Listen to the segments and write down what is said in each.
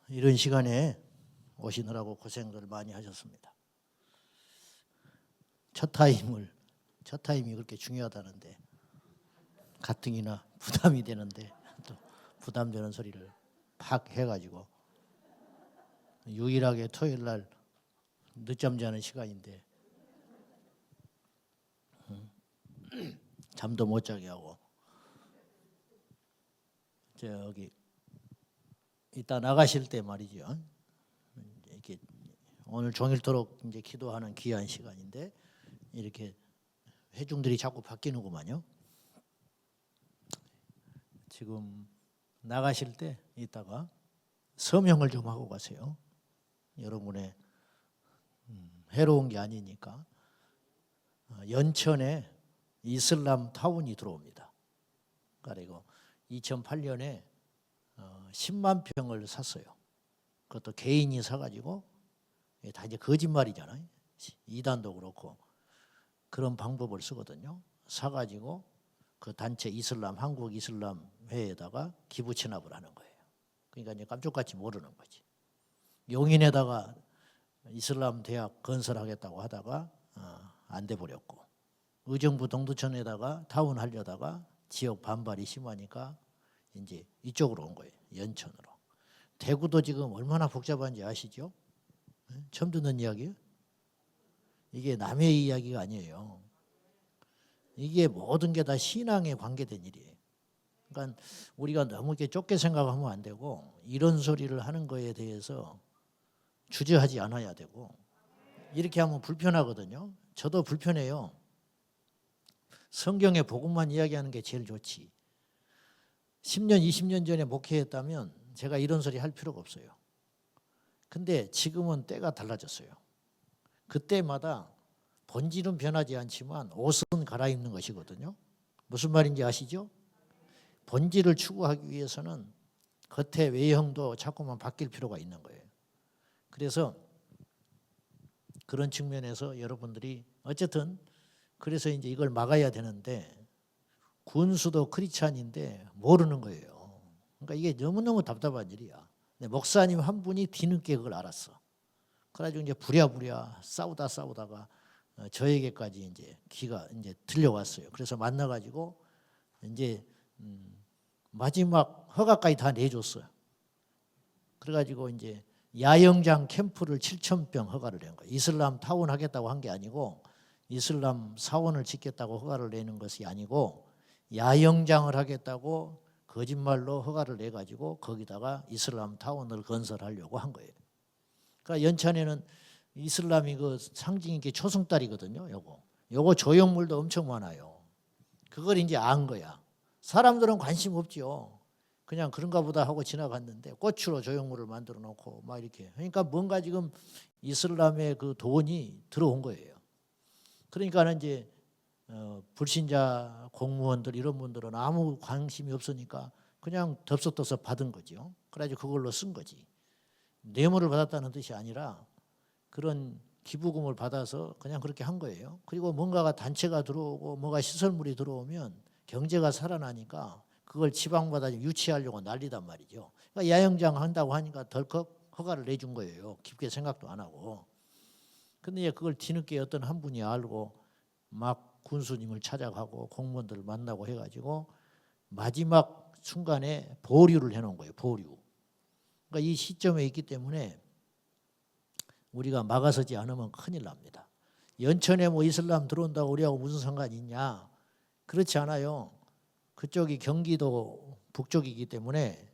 이런 시간에 오시느라고 고생들 많이 하셨습니다. 첫 타임이 그렇게 중요하다는데 가뜩이나 부담이 되는데 또 부담되는 소리를 팍 해가지고 유일하게 토요일 날 늦잠 자는 시간인데 잠도 못 자게 하고 저기 이따 나가실 때 말이죠. 이렇게 오늘 종일토록 이제 기도하는 귀한 시간인데 이렇게 회중들이 자꾸 바뀌는구만요. 지금 나가실 때 이따가 서명을 좀 하고 가세요. 여러분의 해로운 게 아니니까. 연천에 이슬람 타운이 들어옵니다. 그리고 2008년에 10만 평을 샀어요. 그것도 개인이 사가지고 다 이제 거짓말이잖아요. 이단도 그렇고 그런 방법을 쓰거든요. 사가지고 그 단체 한국 이슬람 회에다가 기부 체납을 하는 거예요. 그러니까 이제 깜짝같이 모르는 거지. 용인에다가 이슬람 대학 건설하겠다고 하다가 안 돼 버렸고, 의정부 동두천에다가 타운 하려다가 지역 반발이 심하니까 이제 이쪽으로 온 거예요. 연천으로. 대구도 지금 얼마나 복잡한지 아시죠? 처음 듣는 이야기예요? 이게 남의 이야기가 아니에요. 이게 모든 게 다 신앙에 관계된 일이에요. 그러니까 우리가 너무 이렇게 좁게 생각하면 안 되고 이런 소리를 하는 거에 대해서 주저하지 않아야 되고 이렇게 하면 불편하거든요. 저도 불편해요. 성경의 복음만 이야기하는 게 제일 좋지. 10년, 20년 전에 목회했다면 제가 이런 소리 할 필요가 없어요. 근데 지금은 때가 달라졌어요. 그때마다 본질은 변하지 않지만 옷은 갈아입는 것이거든요. 무슨 말인지 아시죠? 본질을 추구하기 위해서는 겉의 외형도 자꾸만 바뀔 필요가 있는 거예요. 그래서 그런 측면에서 여러분들이 어쨌든 그래서 이제 이걸 막아야 되는데 군수도 크리스찬인데 모르는 거예요. 그러니까 이게 너무너무 답답한 일이야. 근데 목사님 한 분이 뒤늦게 그걸 알았어. 그래가지고 이제 부랴부랴 싸우다가 저에게까지 이제 귀가 이제 들려왔어요. 그래서 만나가지고 이제 마지막 허가까지 다 내줬어요. 그래가지고 이제 야영장 캠프를 7,000평 허가를 낸 거예요. 이슬람 타운 하겠다고 한 게 아니고 이슬람 사원을 짓겠다고 허가를 내는 것이 아니고 야영장을 하겠다고 거짓말로 허가를 내가지고 거기다가 이슬람 타운을 건설하려고 한 거예요. 그러니까 연천에는 이슬람이 그 상징이 게 초승달이거든요. 요거 조형물도 엄청 많아요. 그걸 이제 안 거야. 사람들은 관심 없죠. 그냥 그런가 보다 하고 지나갔는데 꽃으로 조형물을 만들어 놓고 막 이렇게. 그러니까 뭔가 지금 이슬람의 그 돈이 들어온 거예요. 그러니까 이제 불신자 공무원들 이런 분들은 아무 관심이 없으니까 그냥 덥석덥석 받은 거죠. 그래가지고 그걸로 쓴 거지. 뇌물을 받았다는 뜻이 아니라 그런 기부금을 받아서 그냥 그렇게 한 거예요. 그리고 뭔가가 단체가 들어오고 뭐가 시설물이 들어오면 경제가 살아나니까 그걸 지방마다 유치하려고 난리단 말이죠. 그러니까 야영장 한다고 하니까 덜컥 허가를 내준 거예요. 깊게 생각도 안 하고. 근데 이제 그걸 뒤늦게 어떤 한 분이 알고 막 군수님을 찾아가고 공무원들을 만나고 해가지고 마지막 순간에 보류를 해놓은 거예요. 보류. 그러니까 이 시점에 있기 때문에 우리가 막아서지 않으면 큰일 납니다. 연천에 뭐 이슬람 들어온다고 우리하고 무슨 상관이 있냐? 그렇지 않아요. 그쪽이 경기도 북쪽이기 때문에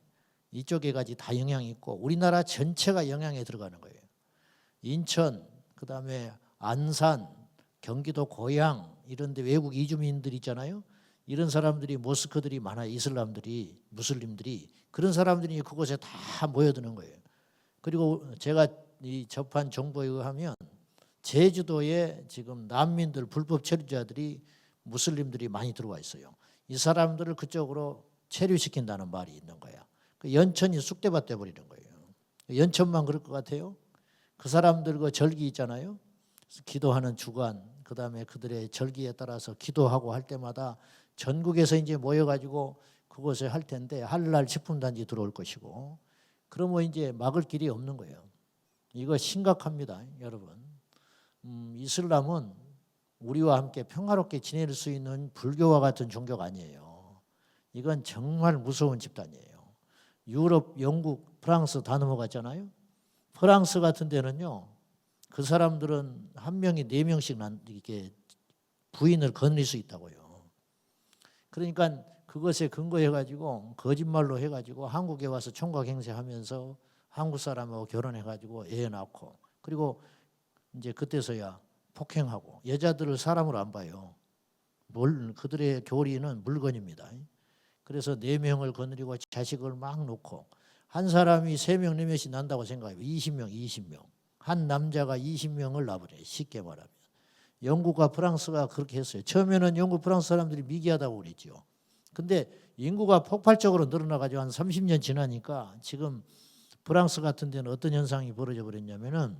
이쪽에까지 다 영향이 있고 우리나라 전체가 영향에 들어가는 거예요. 인천, 그다음에 안산, 경기도 고양 이런 데 외국 이주민들 있잖아요. 이런 사람들이 모스크들이 많아요. 이슬람들이, 무슬림들이. 그런 사람들이 그곳에 다 모여드는 거예요. 그리고 제가 이 접한 정보에 의하면 제주도에 지금 난민들, 불법 체류자들이 무슬림들이 많이 들어와 있어요. 이 사람들을 그쪽으로 체류시킨다는 말이 있는 거야. 그 연천이 쑥대밭 돼버리는 거예요. 연천만 그럴 것 같아요? 그 사람들 그 절기 있잖아요. 기도하는 주간, 그 다음에 그들의 절기에 따라서 기도하고 할 때마다 전국에서 이제 모여가지고 그곳에 할 텐데 할랄 식품단지 들어올 것이고 그러면 이제 막을 길이 없는 거예요. 이거 심각합니다, 여러분. 이슬람은 우리와 함께 평화롭게 지낼 수 있는 불교와 같은 종교가 아니에요. 이건 정말 무서운 집단이에요. 유럽, 영국, 프랑스 다 넘어갔잖아요. 프랑스 같은 데는요, 그 사람들은 한 명이 4명씩 이렇게 부인을 거느릴 수 있다고요. 그러니까 그것에 근거해가지고 거짓말로 해가지고 한국에 와서 총각 행세하면서 한국 사람하고 결혼해가지고 애 낳고, 그리고 이제 그때서야 폭행하고, 여자들을 사람으로 안 봐요. 그들의 교리는 물건입니다. 그래서 4명을 거느리고 자식을 막 놓고, 한 사람이 3명, 4명씩 난다고 생각해요. 20명. 한 남자가 20명을 낳으래요. 쉽게 말하면. 영국과 프랑스가 그렇게 했어요. 처음에는 영국, 프랑스 사람들이 미개하다고 그랬죠. 근데 인구가 폭발적으로 늘어나가지고 한 30년 지나니까 지금 프랑스 같은 데는 어떤 현상이 벌어져 버렸냐면은,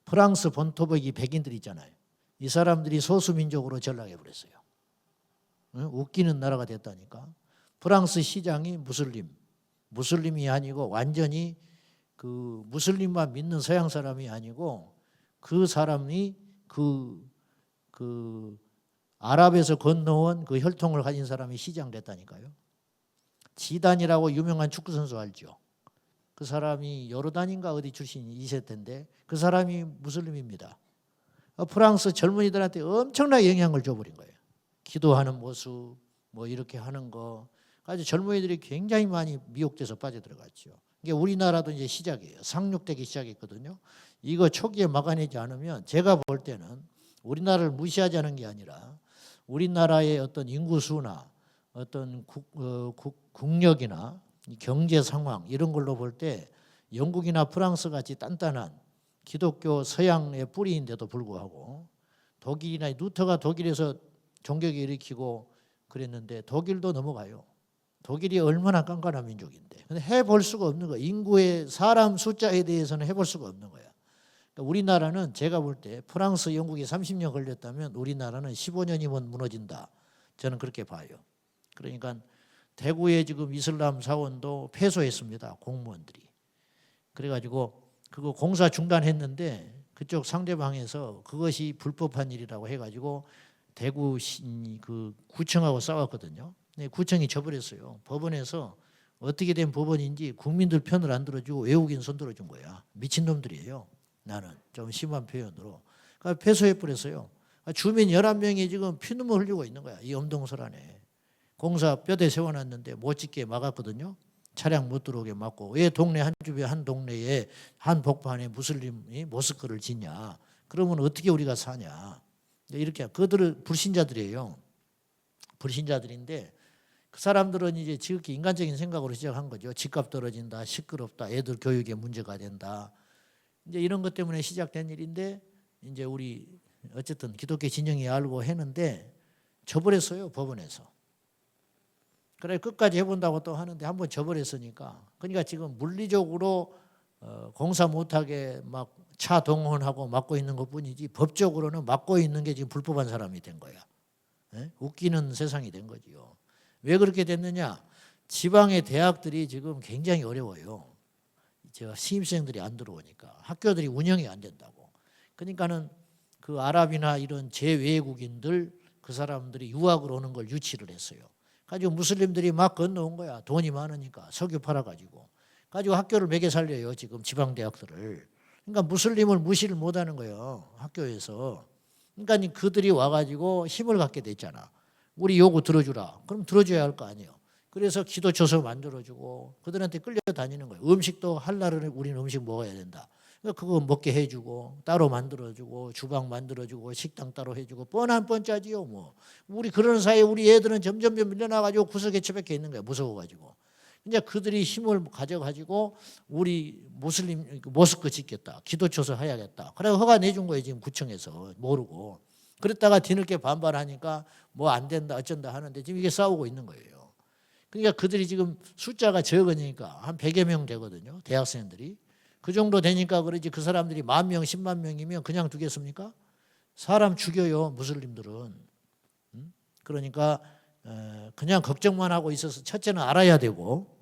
프랑스 본토백이 백인들 있잖아요. 이 사람들이 소수민족으로 전락해 버렸어요. 웃기는 나라가 됐다니까. 프랑스 시장이 무슬림이 아니고 완전히 그 무슬림만 믿는 서양 사람이 아니고 그 사람이 그 아랍에서 건너온 그 혈통을 가진 사람이 시장 됐다니까요. 지단이라고 유명한 축구 선수 알죠? 그 사람이 요르단인가 어디 출신이 2세대인데 그 사람이 무슬림입니다. 프랑스 젊은이들한테 엄청나게 영향을 줘버린 거예요. 기도하는 모습, 뭐 이렇게 하는 거. 아주 젊은이들이 굉장히 많이 미혹돼서 빠져들어갔죠. 이게 우리나라도 이제 시작이에요. 상륙되기 시작했거든요. 이거 초기에 막아내지 않으면 제가 볼 때는 우리나라를 무시하자는 게 아니라 우리나라의 어떤 인구수나 어떤 국력이나 경제 상황 이런 걸로 볼 때 영국이나 프랑스 같이 단단한 기독교 서양의 뿌리인데도 불구하고 독일이나 루터가 독일에서 종교를 일으키고 그랬는데 독일도 넘어가요. 독일이 얼마나 깐깐한 민족인데. 근데 해볼 수가 없는 거예요. 인구의 사람 숫자에 대해서는 해볼 수가 없는 거야. 그러니까 우리나라는 제가 볼 때 프랑스, 영국이 30년 걸렸다면 우리나라는 15년이면 무너진다. 저는 그렇게 봐요. 그러니까 대구에 지금 이슬람 사원도 폐소했습니다. 공무원들이. 그래가지고 그거 공사 중단했는데 그쪽 상대방에서 그것이 불법한 일이라고 해가지고 대구 그 구청하고 싸웠거든요. 구청이 져버렸어요. 법원에서 어떻게 된 법원인지 국민들 편을 안 들어주고 외국인 손 들어준 거야. 미친놈들이에요. 나는 좀 심한 표현으로. 그러니까 패소해버렸어요. 주민 11명이 지금 피눈물 흘리고 있는 거야. 이 엄동설 안에. 공사 뼈대 세워놨는데 못 짓게 막았거든요. 차량 못 들어오게 막고. 왜 동네 한 주변 한 동네에 한 복판에 무슬림이 모스크를 짓냐. 그러면 어떻게 우리가 사냐. 이렇게 그들은 불신자들이에요. 불신자들인데 그 사람들은 이제 지극히 인간적인 생각으로 시작한 거죠. 집값 떨어진다, 시끄럽다, 애들 교육에 문제가 된다. 이제 이런 것 때문에 시작된 일인데 이제 우리 어쨌든 기독교 진영이 알고 했는데 져버렸어요, 법원에서. 그래 끝까지 해본다고 또 하는데 한번 져버렸으니까. 그러니까 지금 물리적으로 공사 못하게 막 차 동원하고 막고 있는 것뿐이지 법적으로는 막고 있는 게 지금 불법한 사람이 된 거야. 네? 웃기는 세상이 된 거지요. 왜 그렇게 됐느냐? 지방의 대학들이 지금 굉장히 어려워요. 제가 신입생들이 안 들어오니까 학교들이 운영이 안 된다고. 그러니까는 그 아랍이나 이런 제외국인들 그 사람들이 유학을 오는 걸 유치를 했어요. 가지고 무슬림들이 막 건너온 거야. 돈이 많으니까 석유 팔아가지고. 가지고 학교를 매개 살려요. 지금 지방 대학들을. 그러니까 무슬림을 무시를 못하는 거예요. 학교에서. 그러니까 그들이 와가지고 힘을 갖게 됐잖아. 우리 요구 들어주라. 그럼 들어줘야 할 거 아니에요. 그래서 기도처서 만들어주고 그들한테 끌려다니는 거예요. 음식도 할날은 우리는 음식 먹어야 된다. 그러니까 그거 먹게 해주고 따로 만들어주고 주방 만들어주고 식당 따로 해주고 뻔한 뻔짜지요. 뭐 우리 그런 사이에 우리 애들은 점점 밀려나가지고 구석에 처박혀 있는 거야. 무서워가지고. 이제 그들이 힘을 가져가지고 우리 무슬림 모스크 짓겠다. 기도처서 해야겠다. 그래서 허가 내준 거예요. 지금 구청에서 모르고. 그랬다가 뒤늦게 반발하니까 뭐 안 된다 어쩐다 하는데 지금 이게 싸우고 있는 거예요. 그러니까 그들이 지금 숫자가 적으니까 한 100여 명 되거든요. 대학생들이. 그 정도 되니까 그러지 그 사람들이 10,000명, 10만 명이면 그냥 두겠습니까? 사람 죽여요. 무슬림들은. 그러니까 그냥 걱정만 하고 있어서 첫째는 알아야 되고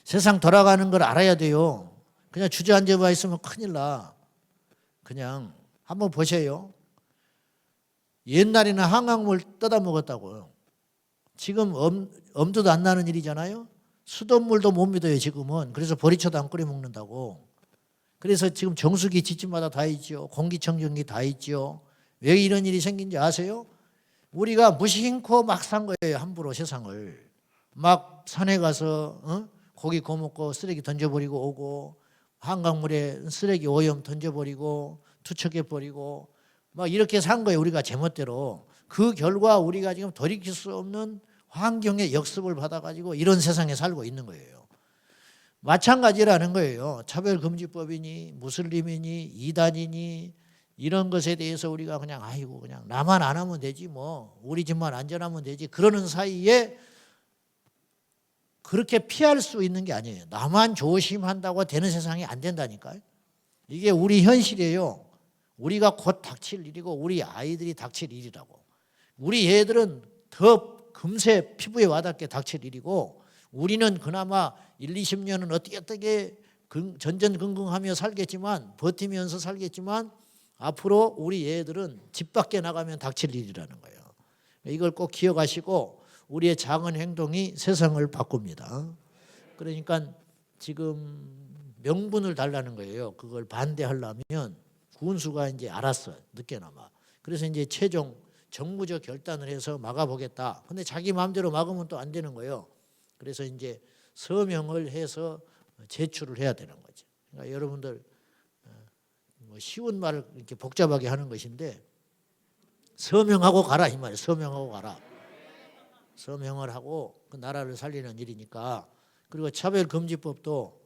세상 돌아가는 걸 알아야 돼요. 그냥 주저앉아 있으면 큰일 나. 그냥 한번 보세요. 옛날에는 한강물 떠다 먹었다고요. 지금 엄두도 안 나는 일이잖아요. 수돗물도 못 믿어요 지금은. 그래서 보리차도 안 끓여 먹는다고. 그래서 지금 정수기 집집마다 다 있죠. 공기청정기 다 있죠. 왜 이런 일이 생긴지 아세요? 우리가 무심코 막 산 거예요. 함부로 세상을. 막 산에 가서 고기 구워 먹고 쓰레기 던져버리고 오고, 한강물에 쓰레기 오염 던져버리고 투척해버리고 막 이렇게 산 거예요. 우리가 제멋대로. 그 결과 우리가 지금 돌이킬 수 없는 환경의 역습을 받아가지고 이런 세상에 살고 있는 거예요. 마찬가지라는 거예요. 차별금지법이니 무슬림이니 이단이니 이런 것에 대해서 우리가 그냥 아이고 그냥 나만 안 하면 되지 뭐 우리 집만 안전하면 되지 그러는 사이에 그렇게 피할 수 있는 게 아니에요. 나만 조심한다고 되는 세상이 안 된다니까요. 이게 우리 현실이에요. 우리가 곧 닥칠 일이고 우리 아이들이 닥칠 일이라고. 우리 애들은 더 금세 피부에 와닿게 닥칠 일이고 우리는 그나마 1, 20년은 어떻게 전전긍긍하며 살겠지만 버티면서 살겠지만 앞으로 우리 애들은 집 밖에 나가면 닥칠 일이라는 거예요. 이걸 꼭 기억하시고 우리의 작은 행동이 세상을 바꿉니다. 그러니까 지금 명분을 달라는 거예요. 그걸 반대하려면 군수가 이제 알았어요. 늦게나마. 그래서 이제 최종 정무적 결단을 해서 막아보겠다. 근데 자기 마음대로 막으면 또 안 되는 거예요. 그래서 이제 서명을 해서 제출을 해야 되는 거죠. 그러니까 여러분들 뭐 쉬운 말을 이렇게 복잡하게 하는 것인데 서명하고 가라 이 말이에요. 서명하고 가라. 서명을 하고 그 나라를 살리는 일이니까. 그리고 차별금지법도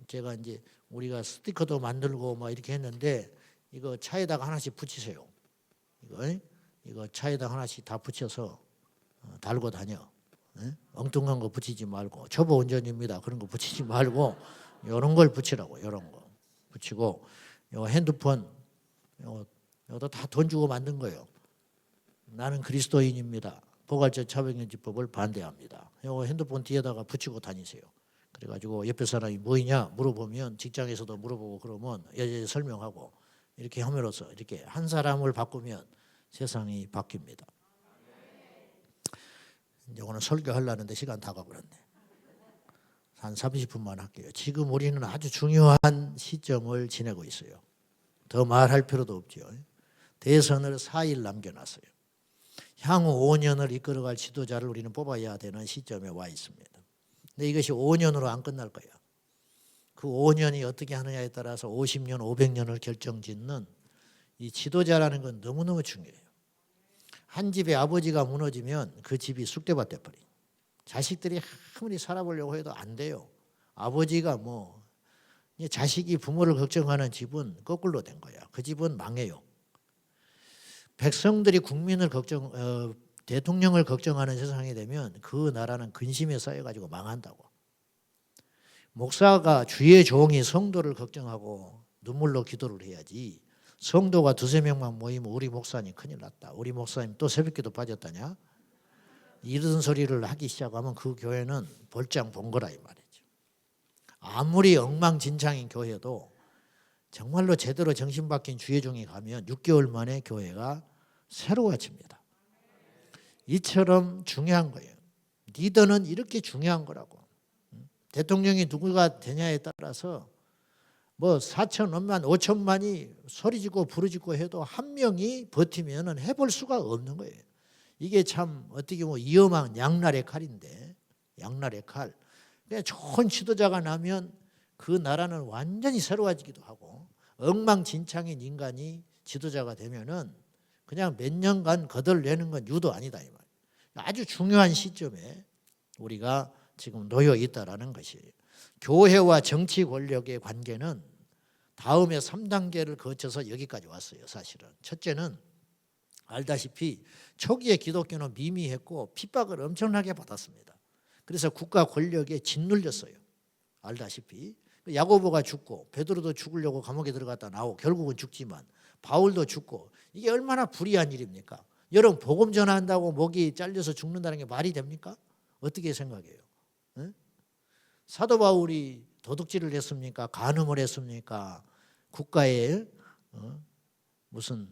제가 이제 우리가 스티커도 만들고 막 이렇게 했는데 이거 차에다가 하나씩 붙이세요. 이거 차에다 하나씩 다 붙여서 달고 다녀. 엉뚱한 거 붙이지 말고 초보 운전입니다. 그런 거 붙이지 말고 이런 걸 붙이라고. 이런 거 붙이고 요 핸드폰 요도 다 돈 주고 만든 거예요. 나는 그리스도인입니다. 포괄적 차별금지법을 반대합니다. 요 핸드폰 뒤에다가 붙이고 다니세요. 그래가지고 옆에 사람이 뭐이냐 물어보면 직장에서도 물어보고 그러면 여전히 설명하고 이렇게 함으로써 이렇게 한 사람을 바꾸면 세상이 바뀝니다. 이제 오늘 설교하려는데 시간 다 가버렸네. 한 30분만 할게요. 지금 우리는 아주 중요한 시점을 지내고 있어요. 더 말할 필요도 없죠. 대선을 4일 남겨놨어요. 향후 5년을 이끌어갈 지도자를 우리는 뽑아야 되는 시점에 와 있습니다. 근데 이것이 5년으로 안 끝날 거예요. 그 5년이 어떻게 하느냐에 따라서 50년, 500년을 결정짓는 이 지도자라는 건 너무너무 중요해요. 한 집의 아버지가 무너지면 그 집이 쑥대밭 돼버려요. 자식들이 아무리 살아보려고 해도 안 돼요. 아버지가 자식이 부모를 걱정하는 집은 거꾸로 된 거야. 그 집은 망해요. 백성들이 국민을 대통령을 걱정하는 세상이 되면 그 나라는 근심에 쌓여가지고 망한다고. 목사가 주의 종이 성도를 걱정하고 눈물로 기도를 해야지. 성도가 두세 명만 모이면 우리 목사님 큰일 났다. 우리 목사님 또 새벽기도 빠졌다냐? 이런 소리를 하기 시작하면 그 교회는 볼장 본 거라 이 말이죠. 아무리 엉망진창인 교회도 정말로 제대로 정신 박힌 주의 종이 가면 6개월 만에 교회가 새로워집니다. 이처럼 중요한 거예요. 리더는 이렇게 중요한 거라고. 대통령이 누구가 되냐에 따라서 4천만, 5천만이 소리짓고 부르짖고 해도 한 명이 버티면 해볼 수가 없는 거예요. 이게 참 어떻게 보면 위험한 양날의 칼인데, 양날의 칼. 그냥 좋은 지도자가 나면 그 나라는 완전히 새로워지기도 하고, 엉망진창인 인간이 지도자가 되면은 그냥 몇 년간 거덜내는 건 유도 아니다 이 말이에요. 아주 중요한 시점에 우리가 지금 놓여 있다라는 것이에요. 교회와 정치 권력의 관계는 다음에 3단계를 거쳐서 여기까지 왔어요. 사실은 첫째는 알다시피 초기에 기독교는 미미했고 핍박을 엄청나게 받았습니다. 그래서 국가 권력에 짓눌렸어요. 알다시피 야고보가 죽고 베드로도 죽으려고 감옥에 들어갔다 나오고 결국은 죽지만 바울도 죽고 이게 얼마나 불의한 일입니까? 여러분 복음 전한다고 목이 잘려서 죽는다는 게 말이 됩니까? 어떻게 생각해요? 응? 사도 바울이 도둑질을 했습니까? 간음을 했습니까? 국가에 무슨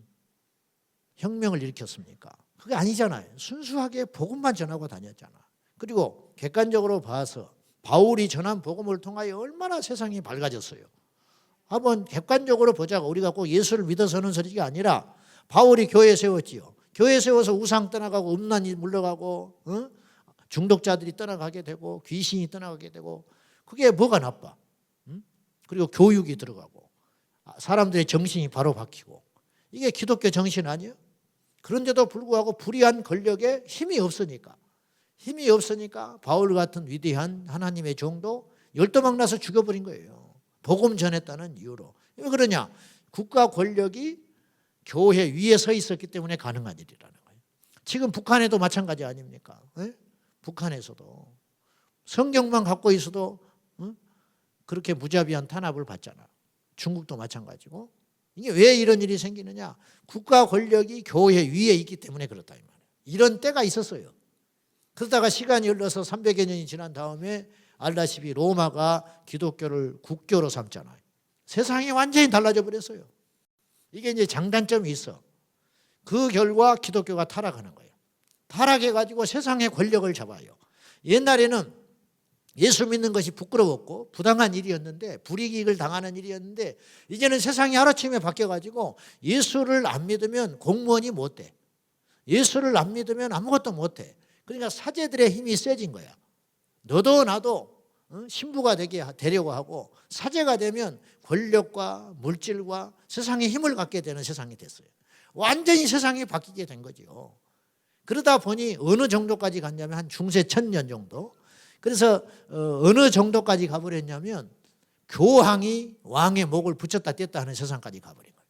혁명을 일으켰습니까? 그게 아니잖아요. 순수하게 복음만 전하고 다녔잖아. 그리고 객관적으로 봐서 바울이 전한 복음을 통하여 얼마나 세상이 밝아졌어요. 한번 객관적으로 보자고. 우리가 꼭 예수를 믿어서는 소리가 아니라 바울이 교회 세웠지요. 교회 세워서 우상 떠나가고 음란이 물러가고 중독자들이 떠나가게 되고 귀신이 떠나가게 되고 그게 뭐가 나빠? 그리고 교육이 들어가고 사람들의 정신이 바로 바뀌고 이게 기독교 정신 아니에요? 그런데도 불구하고 불의한 권력에 힘이 없으니까 바울 같은 위대한 하나님의 종도 열도막 나서 죽여버린 거예요. 복음 전했다는 이유로. 왜 그러냐? 국가 권력이 교회 위에 서 있었기 때문에 가능한 일이라는 거예요. 지금 북한에도 마찬가지 아닙니까? 네? 북한에서도 성경만 갖고 있어도 그렇게 무자비한 탄압을 받잖아. 중국도 마찬가지고. 이게 왜 이런 일이 생기느냐? 국가 권력이 교회 위에 있기 때문에 그렇다 이 말이에요. 이런 때가 있었어요. 그러다가 시간이 흘러서 300여 년이 지난 다음에 알다시피 로마가 기독교를 국교로 삼잖아요. 세상이 완전히 달라져 버렸어요. 이게 이제 장단점이 있어. 그 결과 기독교가 타락하는 거예요. 타락해가지고 세상의 권력을 잡아요. 옛날에는 예수 믿는 것이 부끄러웠고 부당한 일이었는데 불이익을 당하는 일이었는데 이제는 세상이 하루아침에 바뀌어가지고 예수를 안 믿으면 공무원이 못 돼. 예수를 안 믿으면 아무것도 못 해. 그러니까 사제들의 힘이 세진 거야. 너도 나도 신부가 되려고 하고 사제가 되면 권력과 물질과 세상의 힘을 갖게 되는 세상이 됐어요. 완전히 세상이 바뀌게 된 거죠. 그러다 보니 어느 정도까지 갔냐면 한 중세 1000년 정도. 그래서 어느 정도까지 가버렸냐면 교황이 왕의 목을 붙였다 뗐다 하는 세상까지 가버린 거예요.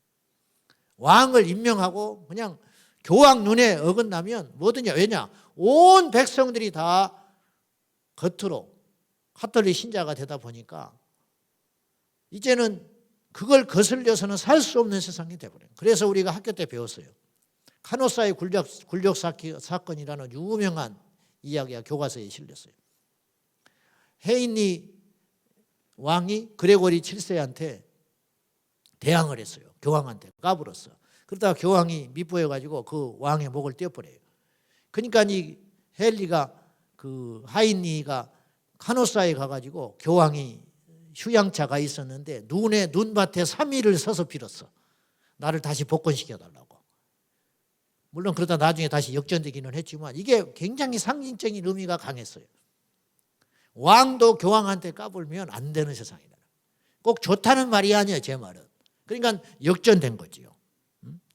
왕을 임명하고 그냥 교황 눈에 어긋나면 뭐든지. 왜냐? 온 백성들이 다 겉으로 카톨릭 신자가 되다 보니까 이제는 그걸 거슬려서는 살 수 없는 세상이 돼버려요. 그래서 우리가 학교 때 배웠어요. 카노사의 굴욕 사건이라는 유명한 이야기가 교과서에 실렸어요. 헤인리 왕이 그레고리 7세한테 대항을 했어요. 교황한테 까불었어. 그러다가 교황이 미포해가지고 그 왕의 목을 떼어버려요. 그러니까 이 헨리가 그 하인리가 카노사에 가가지고 교황이 휴양차가 있었는데 눈밭에 3일을 서서 빌었어. 나를 다시 복권시켜달라고. 물론 그러다 나중에 다시 역전되기는 했지만 이게 굉장히 상징적인 의미가 강했어요. 왕도 교황한테 까불면 안 되는 세상이다. 꼭 좋다는 말이 아니에요, 제 말은. 그러니까 역전된 거지요.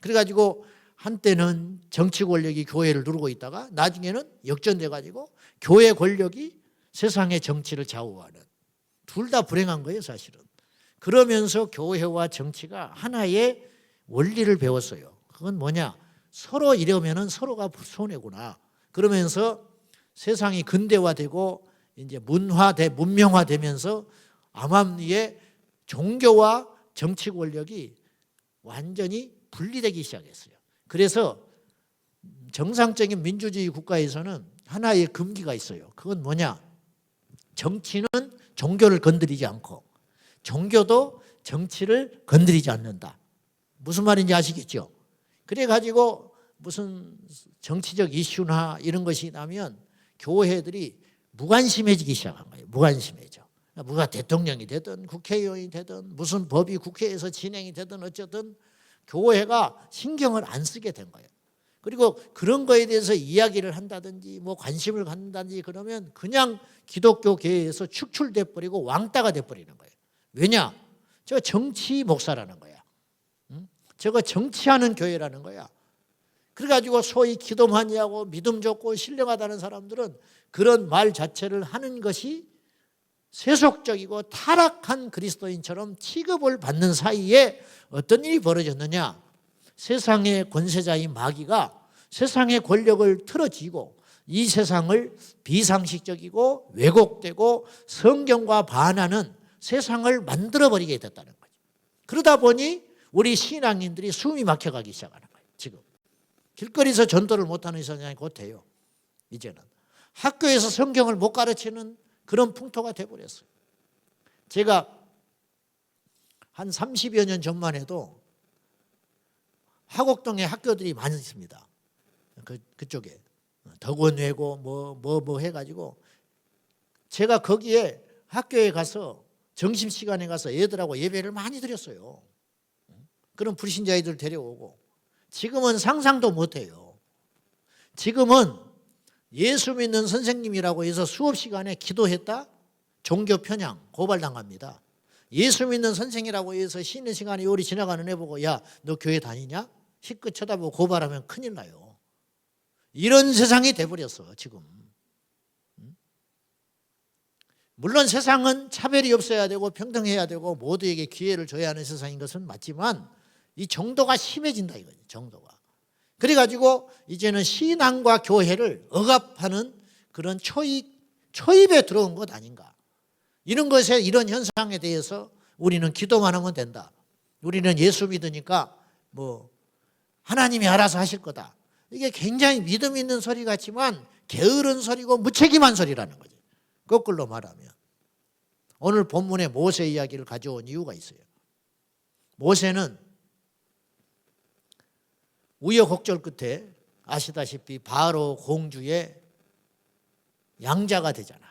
그래가지고 한때는 정치 권력이 교회를 누르고 있다가 나중에는 역전돼가지고 교회 권력이 세상의 정치를 좌우하는. 둘 다 불행한 거예요, 사실은. 그러면서 교회와 정치가 하나의 원리를 배웠어요. 그건 뭐냐? 서로 이러면은 서로가 손해구나. 그러면서 세상이 근대화되고 이제 문명화되면서 암암리에 종교와 정치 권력이 완전히 분리되기 시작했어요. 그래서 정상적인 민주주의 국가에서는 하나의 금기가 있어요. 그건 뭐냐? 정치는 종교를 건드리지 않고 종교도 정치를 건드리지 않는다. 무슨 말인지 아시겠죠? 그래가지고 무슨 정치적 이슈나 이런 것이 나면 교회들이 무관심해지기 시작한 거예요. 무관심해져. 누가 대통령이 되든 국회의원이 되든 무슨 법이 국회에서 진행이 되든 어쨌든 교회가 신경을 안 쓰게 된 거예요. 그리고 그런 거에 대해서 이야기를 한다든지 뭐 관심을 갖는다든지 그러면 그냥 기독교계에서 축출돼 버리고 왕따가 돼 버리는 거예요. 왜냐? 저거 정치 목사라는 거야. 저거 정치하는 교회라는 거야. 그래가지고 소위 기도 많이 하고 믿음 좋고 신령하다는 사람들은 그런 말 자체를 하는 것이 세속적이고 타락한 그리스도인처럼 취급을 받는 사이에 어떤 일이 벌어졌느냐? 세상의 권세자인 마귀가 세상의 권력을 틀어쥐고 이 세상을 비상식적이고 왜곡되고 성경과 반하는 세상을 만들어버리게 됐다는 거죠. 그러다 보니 우리 신앙인들이 숨이 막혀가기 시작하는 거예요. 지금 길거리에서 전도를 못하는 세상이 곧 돼요. 이제는 학교에서 성경을 못 가르치는 그런 풍토가 돼버렸어요. 제가 한 30여 년 전만 해도 화곡동에 학교들이 많이 있습니다. 그쪽에 덕원회고 뭐 해가지고 제가 거기에 학교에 가서 점심시간에 가서 애들하고 예배를 많이 드렸어요. 그런 불신자애들 데려오고. 지금은 상상도 못해요. 지금은 예수 믿는 선생님이라고 해서 수업 시간에 기도했다? 종교 편향 고발당합니다. 예수 믿는 선생이라고 해서 쉬는 시간에 요리 지나가는 애 보고 야, 너 교회 다니냐? 시끄 쳐다보고 고발하면 큰일 나요. 이런 세상이 돼버렸어 지금. 물론 세상은 차별이 없어야 되고 평등해야 되고 모두에게 기회를 줘야 하는 세상인 것은 맞지만 이 정도가 심해진다 이거죠. 정도가. 그래가지고 이제는 신앙과 교회를 억압하는 그런 초입에 들어온 것 아닌가. 이런 것에 이런 현상에 대해서 우리는 기도만 하면 된다. 우리는 예수 믿으니까 뭐 하나님이 알아서 하실 거다. 이게 굉장히 믿음 있는 소리 같지만 게으른 소리고 무책임한 소리라는 거죠. 거꾸로 말하면. 오늘 본문에 모세 이야기를 가져온 이유가 있어요. 모세는 우여곡절 끝에 아시다시피 바로 공주의 양자가 되잖아.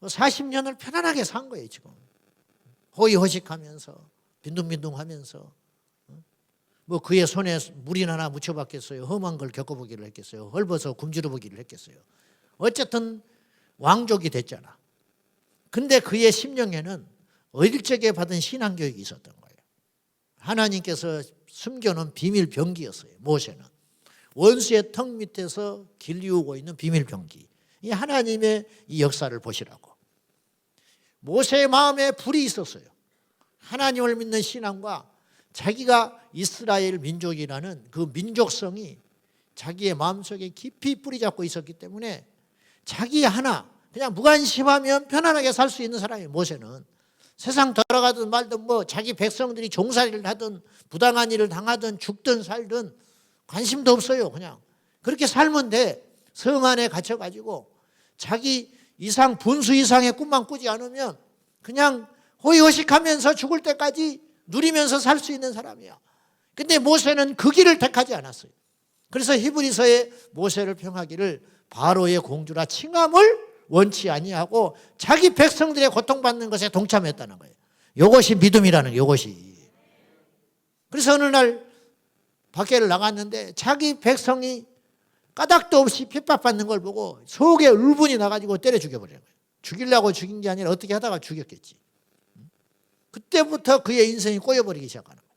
40년을 편안하게 산 거예요 지금. 호의호식하면서 빈둥빈둥하면서 뭐 그의 손에 물이나 하나 묻혀봤겠어요. 험한 걸 겪어보기를 했겠어요. 헐벗어 굶주려 보기를 했겠어요. 어쨌든 왕족이 됐잖아. 근데 그의 심령에는 어릴 적에 받은 신앙교육이 있었던 거예요. 하나님께서 숨겨놓은 비밀 병기였어요. 모세는 원수의 턱 밑에서 길리우고 있는 비밀 병기. 이 하나님의 이 역사를 보시라고. 모세의 마음에 불이 있었어요. 하나님을 믿는 신앙과 자기가 이스라엘 민족이라는 그 민족성이 자기의 마음속에 깊이 뿌리 잡고 있었기 때문에 자기 하나 그냥 무관심하면 편안하게 살 수 있는 사람이 모세는. 세상 돌아가든 말든 뭐 자기 백성들이 종살이를 하든 부당한 일을 당하든 죽든 살든 관심도 없어요. 그냥 그렇게 살면 돼. 성 안에 갇혀가지고 자기 이상 분수 이상의 꿈만 꾸지 않으면 그냥 호의호식하면서 죽을 때까지 누리면서 살 수 있는 사람이야. 근데 모세는 그 길을 택하지 않았어요. 그래서 히브리서에 모세를 평하기를 바로의 공주라 칭함을 원치 아니하고 자기 백성들의 고통받는 것에 동참했다는 거예요. 이것이 믿음이라는 이것이. 그래서 어느 날 밖에를 나갔는데 자기 백성이 까닭도 없이 핍박받는 걸 보고 속에 울분이 나가지고 때려 죽여버리는 거예요. 죽이려고 죽인 게 아니라 어떻게 하다가 죽였겠지. 그때부터 그의 인생이 꼬여버리기 시작하는 거예요.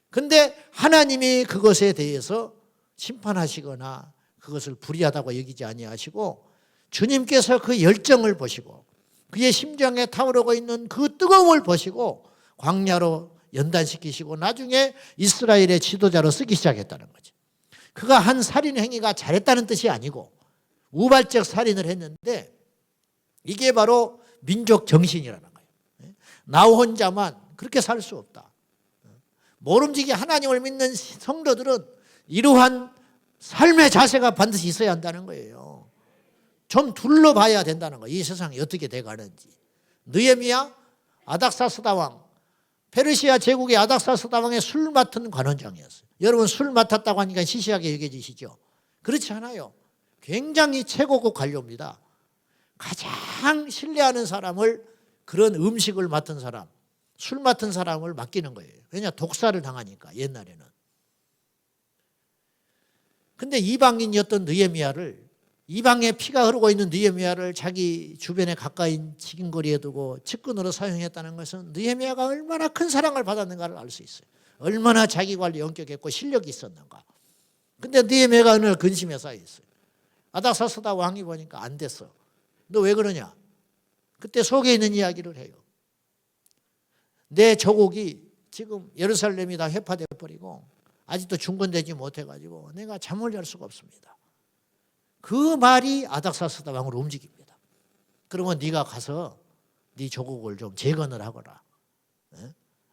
근데 하나님이 그것에 대해서 심판하시거나 그것을 불의하다고 여기지 아니하시고 주님께서 그 열정을 보시고 그의 심장에 타오르고 있는 그 뜨거움을 보시고 광야로 연단시키시고 나중에 이스라엘의 지도자로 쓰기 시작했다는 거죠. 그가 한 살인 행위가 잘했다는 뜻이 아니고 우발적 살인을 했는데 이게 바로 민족 정신이라는 거예요. 나 혼자만 그렇게 살 수 없다. 모름지기 하나님을 믿는 성도들은 이러한 삶의 자세가 반드시 있어야 한다는 거예요. 좀 둘러봐야 된다는 거예요. 이 세상이 어떻게 돼가는지. 느헤미야 아닥사스다 왕, 페르시아 제국의 아닥사스다 왕의 술 맡은 관원장이었어요. 여러분 술 맡았다고 하니까 시시하게 여겨지시죠? 그렇지 않아요. 굉장히 최고급 관료입니다. 가장 신뢰하는 사람을 그런 음식을 맡은 사람, 술 맡은 사람을 맡기는 거예요. 왜냐 독사를 당하니까 옛날에는. 근데 이방인이었던 느헤미야를 이방에 피가 흐르고 있는 느헤미야를 자기 주변에 가까이 지kin거리에 두고 측근으로 사용했다는 것은 느헤미야가 얼마나 큰 사랑을 받았는가를 알 수 있어요. 얼마나 자기 관리 엄격했고 실력이 있었는가. 근데 느헤미야가 어느 날 근심에 쌓여 있어요. 아닥사스다 왕이 보니까 안 됐어. 너 왜 그러냐? 그때 속에 있는 이야기를 해요. 내 조국이 지금 예루살렘이 다 회파되어 버리고 아직도 중건되지 못해가지고 내가 잠을 잘 수가 없습니다. 그 말이 아닥사스다 왕을 움직입니다. 그러면 네가 가서 네 조국을 좀 재건을 하거라.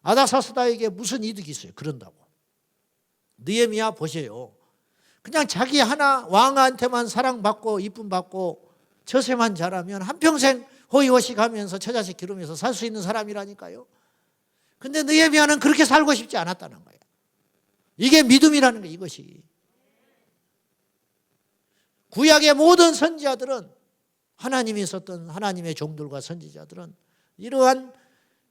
아닥사스다에게 무슨 이득이 있어요? 그런다고. 느헤미야 보세요. 그냥 자기 하나 왕한테만 사랑받고 이쁨 받고 처세만 잘하면 한평생 호의호식하면서 처자식 기르면서 살 수 있는 사람이라니까요. 근데 느헤미야는 그렇게 살고 싶지 않았다는 거예요. 이게 믿음이라는 거예요. 이것이. 구약의 모든 선지자들은, 하나님이 썼던 하나님의 종들과 선지자들은 이러한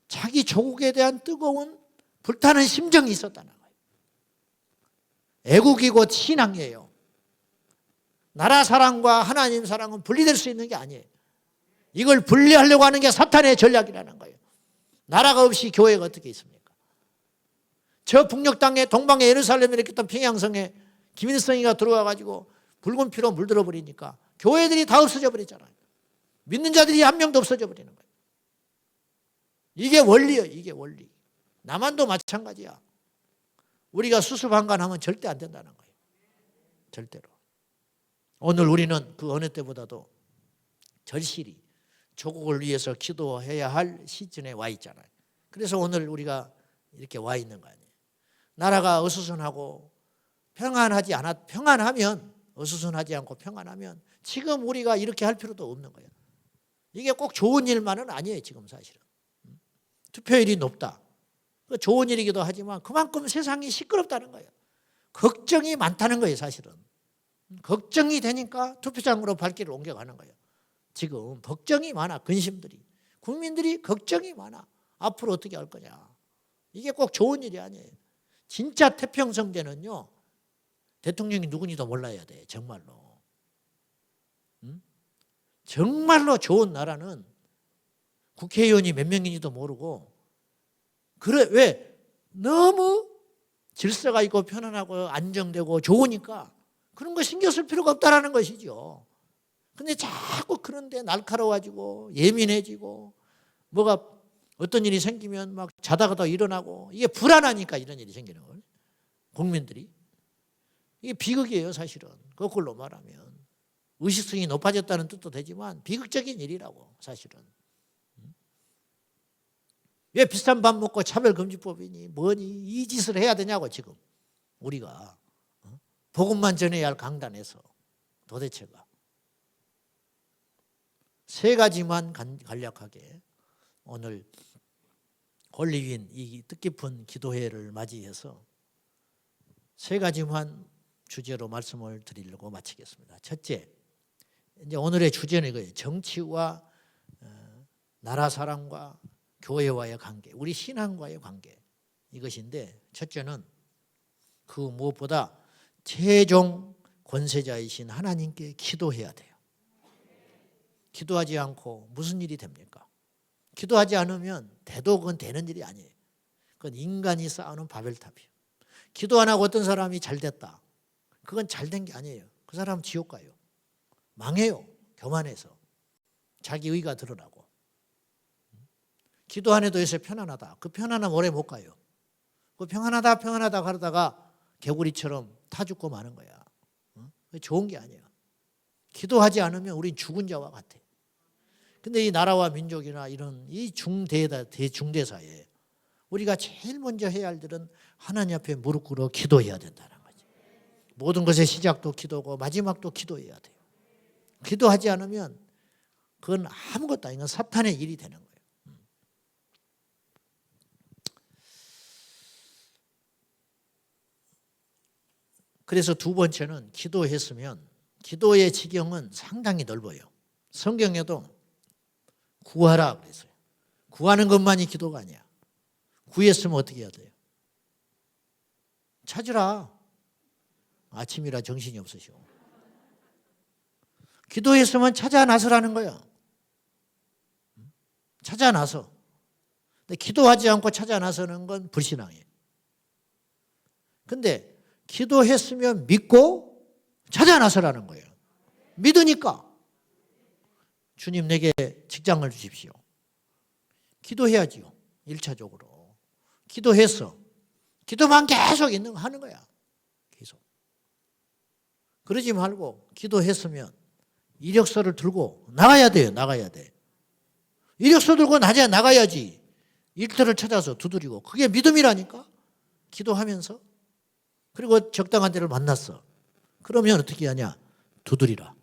자기 조국에 대한 뜨거운 불타는 심정이 있었다는 거예요. 애국이 곧 신앙이에요. 나라 사랑과 하나님 사랑은 분리될 수 있는 게 아니에요. 이걸 분리하려고 하는 게 사탄의 전략이라는 거예요. 나라가 없이 교회가 어떻게 있습니까? 저 북녘 땅에 동방의 예루살렘에 이렇게 있던 평양성에 김일성이가 들어와 가지고 붉은 피로 물들어 버리니까 교회들이 다 없어져 버렸잖아요. 믿는 자들이 한 명도 없어져 버리는 거예요. 이게 원리예요. 이게 원리. 남한도 마찬가지야. 우리가 수수방관하면 절대 안 된다는 거예요. 절대로. 오늘 우리는 그 어느 때보다도 절실히 조국을 위해서 기도해야 할 시즌에 와 있잖아요. 그래서 오늘 우리가 이렇게 와 있는 거 아니에요. 나라가 어수선하고 평안하면 어수선하지 않고 평안하면 지금 우리가 이렇게 할 필요도 없는 거예요. 이게 꼭 좋은 일만은 아니에요. 지금 사실은. 투표율이 높다. 좋은 일이기도 하지만 그만큼 세상이 시끄럽다는 거예요. 걱정이 많다는 거예요. 사실은. 걱정이 되니까 투표장으로 발길을 옮겨가는 거예요. 지금 걱정이 많아. 근심들이. 국민들이 걱정이 많아. 앞으로 어떻게 할 거냐. 이게 꼭 좋은 일이 아니에요. 진짜 태평성대는요. 대통령이 누군지도 몰라야 돼. 정말로. 정말로 좋은 나라는 국회의원이 몇 명인지도 모르고 그래 왜 너무 질서가 있고 편안하고 안정되고 좋으니까 그런 거 신경 쓸 필요가 없다라는 것이죠. 근데 자꾸 그런데 날카로워지고 예민해지고 뭐가 어떤 일이 생기면 막 자다가도 일어나고 이게 불안하니까 이런 일이 생기는 거예요. 국민들이. 이게 비극이에요. 사실은. 거꾸로 말하면. 의식성이 높아졌다는 뜻도 되지만 비극적인 일이라고 사실은. 왜 비싼 밥 먹고 차별금지법이니 뭐니 이 짓을 해야 되냐고 지금 우리가. 복음만 전해야 할 강단에서 도대체가. 세 가지만 간략하게 오늘 홀리윈 이 뜻깊은 기도회를 맞이해서 세 가지만 주제로 말씀을 드리려고 마치겠습니다. 첫째, 이제 오늘의 주제는 이거예요. 정치와 나라 사랑과 교회와의 관계, 우리 신앙과의 관계 이것인데 첫째는 그 무엇보다 최종 권세자이신 하나님께 기도해야 돼요. 기도하지 않고 무슨 일이 됩니까? 기도하지 않으면 돼도 그건 되는 일이 아니에요. 그건 인간이 쌓아놓은 바벨탑이에요. 기도 안 하고 어떤 사람이 잘 됐다. 그건 잘 된 게 아니에요. 그 사람은 지옥 가요. 망해요. 교만해서. 자기 의가 드러나고. 기도 안 해도 요새 편안하다. 그 편안함 오래 못 가요. 그 평안하다 그러다가 개구리처럼 타 죽고 마는 거야. 좋은 게 아니에요. 기도하지 않으면 우린 죽은 자와 같아. 근데 이 나라와 민족이나 이런 이 대중대사에 우리가 제일 먼저 해야 할 일은 하나님 앞에 무릎 꿇어 기도해야 된다는 거지. 모든 것의 시작도 기도고 마지막도 기도해야 돼요. 기도하지 않으면 그건 아무것도 아닌 건 사탄의 일이 되는 거예요. 그래서 두 번째는 기도했으면 기도의 지경은 상당히 넓어요. 성경에도 구하라 그랬어요. 구하는 것만이 기도가 아니야. 구했으면 어떻게 해야 돼요? 찾으라. 아침이라 정신이 없으시오. 기도했으면 찾아 나서라는 거야. 찾아 나서. 근데 기도하지 않고 찾아 나서는 건 불신앙이에요. 근데 기도했으면 믿고 찾아 나서라는 거예요. 믿으니까. 주님 내게 직장을 주십시오. 기도해야지요. 1차적으로. 기도했어. 기도만 계속 하는 거야. 계속. 그러지 말고 기도했으면 이력서를 들고 나가야 돼요. 나가야 돼. 이력서 들고 나가야지. 일터를 찾아서 두드리고. 그게 믿음이라니까. 기도하면서. 그리고 적당한 데를 만났어. 그러면 어떻게 하냐? 두드리라.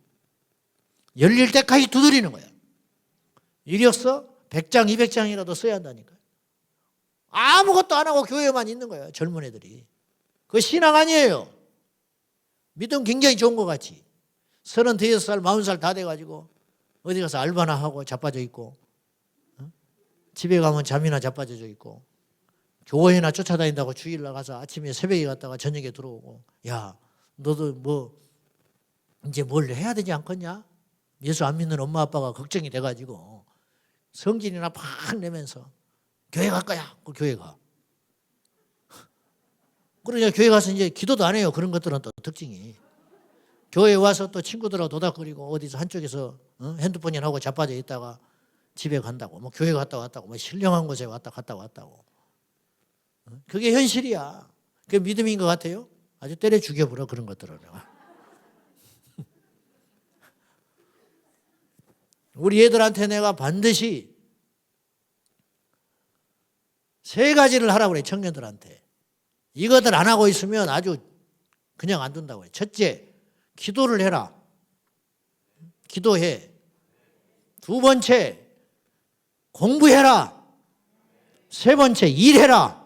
열릴 때까지 두드리는 거야. 이력서 100장, 200장이라도 써야 한다니까요. 아무것도 안 하고 교회만 있는 거예요. 젊은 애들이. 그거 신앙 아니에요. 믿음 굉장히 좋은 것 같이. 35살, 40살 다 돼가지고 어디 가서 알바나 하고 자빠져 있고, 집에 가면 잠이나 자빠져 있고, 교회나 쫓아다닌다고 주일 나가서 아침에 새벽에 갔다가 저녁에 들어오고, 야, 너도 뭐 이제 뭘 해야 되지 않겠냐? 예수 안 믿는 엄마 아빠가 걱정이 돼가지고 성질이나 팍 내면서 교회 갈 거야. 그 교회 가. 그러니까 교회 가서 이제 기도도 안 해요. 그런 것들은 또 특징이. 교회 와서 또 친구들하고 도닥거리고 어디서 한쪽에서 핸드폰이나 하고 자빠져 있다가 집에 간다고. 뭐 교회 갔다 왔다고. 뭐 신령한 곳에 갔다 왔다고. 그게 현실이야. 그게 믿음인 것 같아요? 아주 때려 죽여버려 그런 것들을. 우리 애들한테 내가 반드시 3가지를 하라고 그래. 청년들한테. 이것들 안 하고 있으면 아주 그냥 안 둔다고 해요. 첫째, 기도를 해라. 기도해. 2번째, 공부해라. 3번째, 일해라.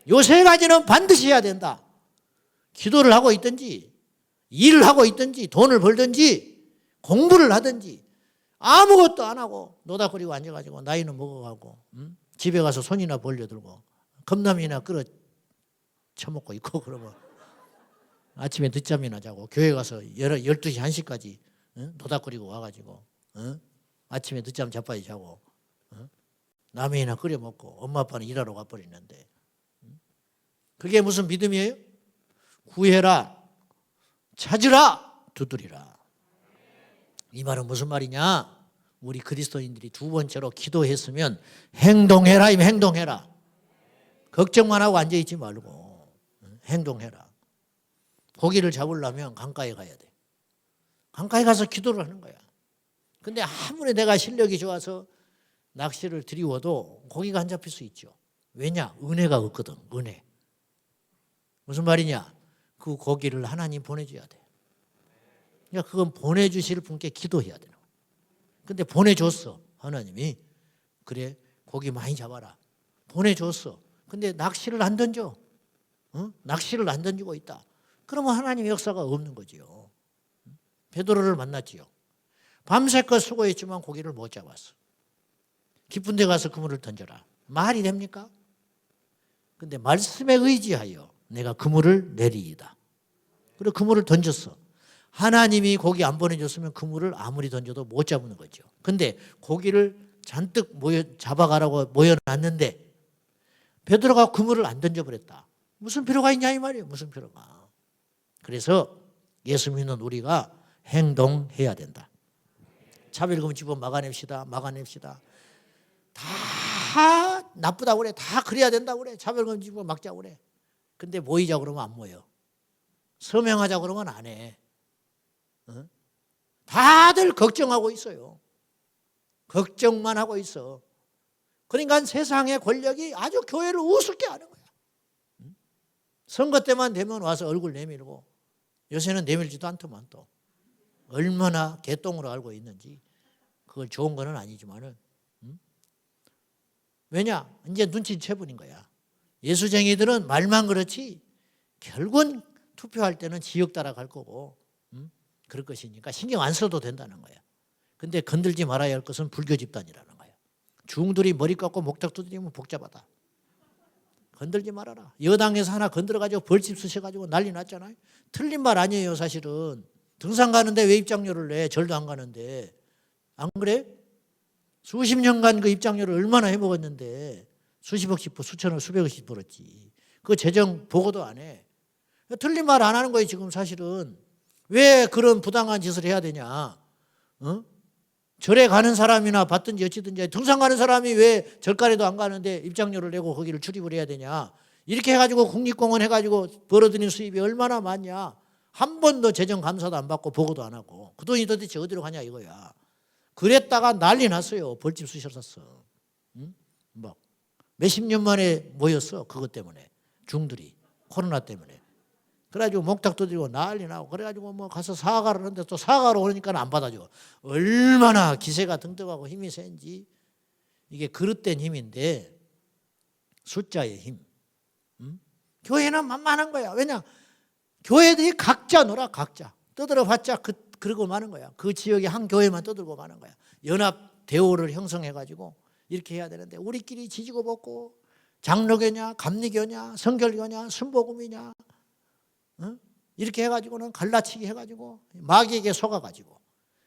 요 3가지는 반드시 해야 된다. 기도를 하고 있든지, 일을 하고 있든지, 돈을 벌든지, 공부를 하든지, 아무것도 안 하고 노닥거리고 앉아가지고 나이는 먹어가고, 집에 가서 손이나 벌려들고 컵라면이나 끓여 처먹고 있고, 그러면 아침에 늦잠이나 자고 교회 가서 12시, 1시까지 노닥거리고 와가지고 아침에 늦잠 자빠지 자고 라면이나 끓여 먹고 엄마 아빠는 일하러 가버리는데, 그게 무슨 믿음이에요? 구해라, 찾으라, 두드리라. 이 말은 무슨 말이냐? 우리 그리스도인들이 2번째로 기도했으면 행동해라. 이면 행동해라. 걱정만 하고 앉아있지 말고 행동해라. 고기를 잡으려면 강가에 가야 돼. 강가에 가서 기도를 하는 거야. 근데 아무리 내가 실력이 좋아서 낚시를 들이워도 고기가 안 잡힐 수 있죠. 왜냐? 은혜가 없거든. 은혜. 무슨 말이냐? 그 고기를 하나님 보내줘야 돼. 그러니까 그건 보내주실 분께 기도해야 되는 거야. 근데 보내줬어. 하나님이. 그래, 고기 많이 잡아라. 보내줬어. 근데 낚시를 안 던져. 낚시를 안 던지고 있다. 그러면 하나님의 역사가 없는 거지요. 베드로를 만났지요. 밤새껏 수고했지만 고기를 못 잡았어. 깊은 데 가서 그물을 던져라. 말이 됩니까? 근데 말씀에 의지하여 내가 그물을 내리이다. 그리고 그물을 던졌어. 하나님이 고기 안 보내줬으면 그물을 아무리 던져도 못 잡는 거죠. 근데 고기를 잔뜩 잡아가라고 모여놨는데 베드로가 그물을 안 던져버렸다. 무슨 필요가 있냐 이 말이에요. 무슨 필요가. 그래서 예수 믿는 우리가 행동해야 된다. 차별금 집어 막아냅시다. 막아냅시다. 다 나쁘다고 그래. 다 그래야 된다고 그래. 차별금 집어 막자고 그래. 근데 모이자고 그러면 안 모여. 서명하자고 그러면 안 해. 다들 걱정하고 있어요. 걱정만 하고 있어. 그러니까 세상의 권력이 아주 교회를 우습게 하는 거야. 선거 때만 되면 와서 얼굴 내밀고, 요새는 내밀지도 않더만 또. 얼마나 개똥으로 알고 있는지. 그걸 좋은 건 아니지만은. 왜냐? 이제 눈치채버린 거야. 예수쟁이들은 말만 그렇지 결국은 투표할 때는 지역 따라갈 거고 그럴 것이니까 신경 안 써도 된다는 거야. 근데 건들지 말아야 할 것은 불교 집단이라는 거야. 중들이 머리 깎고 목탁 두드리면 복잡하다. 건들지 말아라. 여당에서 하나 건드려가지고 벌집 쓰셔가지고 난리 났잖아요. 틀린 말 아니에요 사실은. 등산 가는데 왜 입장료를 내? 절도 안 가는데. 안 그래? 수십 년간 그 입장료를 얼마나 해먹었는데 수십억씩, 수천억, 수백억씩 벌었지. 그 재정 보고도 안 해. 틀린 말 안 하는 거예요 지금 사실은. 왜 그런 부당한 짓을 해야 되냐. 절에 가는 사람이나 받든지 어찌든지 등산 가는 사람이 왜 절간에도 안 가는데 입장료를 내고 거기를 출입을 해야 되냐. 이렇게 해가지고 국립공원 해가지고 벌어들인 수입이 얼마나 많냐. 한 번도 재정 감사도 안 받고 보고도 안 하고 그 돈이 도대체 어디로 가냐 이거야. 그랬다가 난리 났어요. 벌집 쑤셨었어. 막 몇십 년 만에 모였어. 그것 때문에. 중들이. 코로나 때문에. 그래가지고 목탁 두드리고 난리 나고 그래가지고 뭐 가서 사과를 하는데 또 사과로 오니까 안 받아줘. 얼마나 기세가 등등하고 힘이 센지. 이게 그릇된 힘인데 숫자의 힘. 교회는 만만한 거야. 왜냐? 교회들이 각자 놀아 각자. 떠들어봤자 그러고 마는 거야. 그 지역의 한 교회만 떠들고 마는 거야. 연합 대오를 형성해가지고 이렇게 해야 되는데 우리끼리 지지고 볶고 장로교냐 감리교냐 성결교냐 순복음이냐 이렇게 해가지고는 갈라치기 해가지고 마귀에게 속아가지고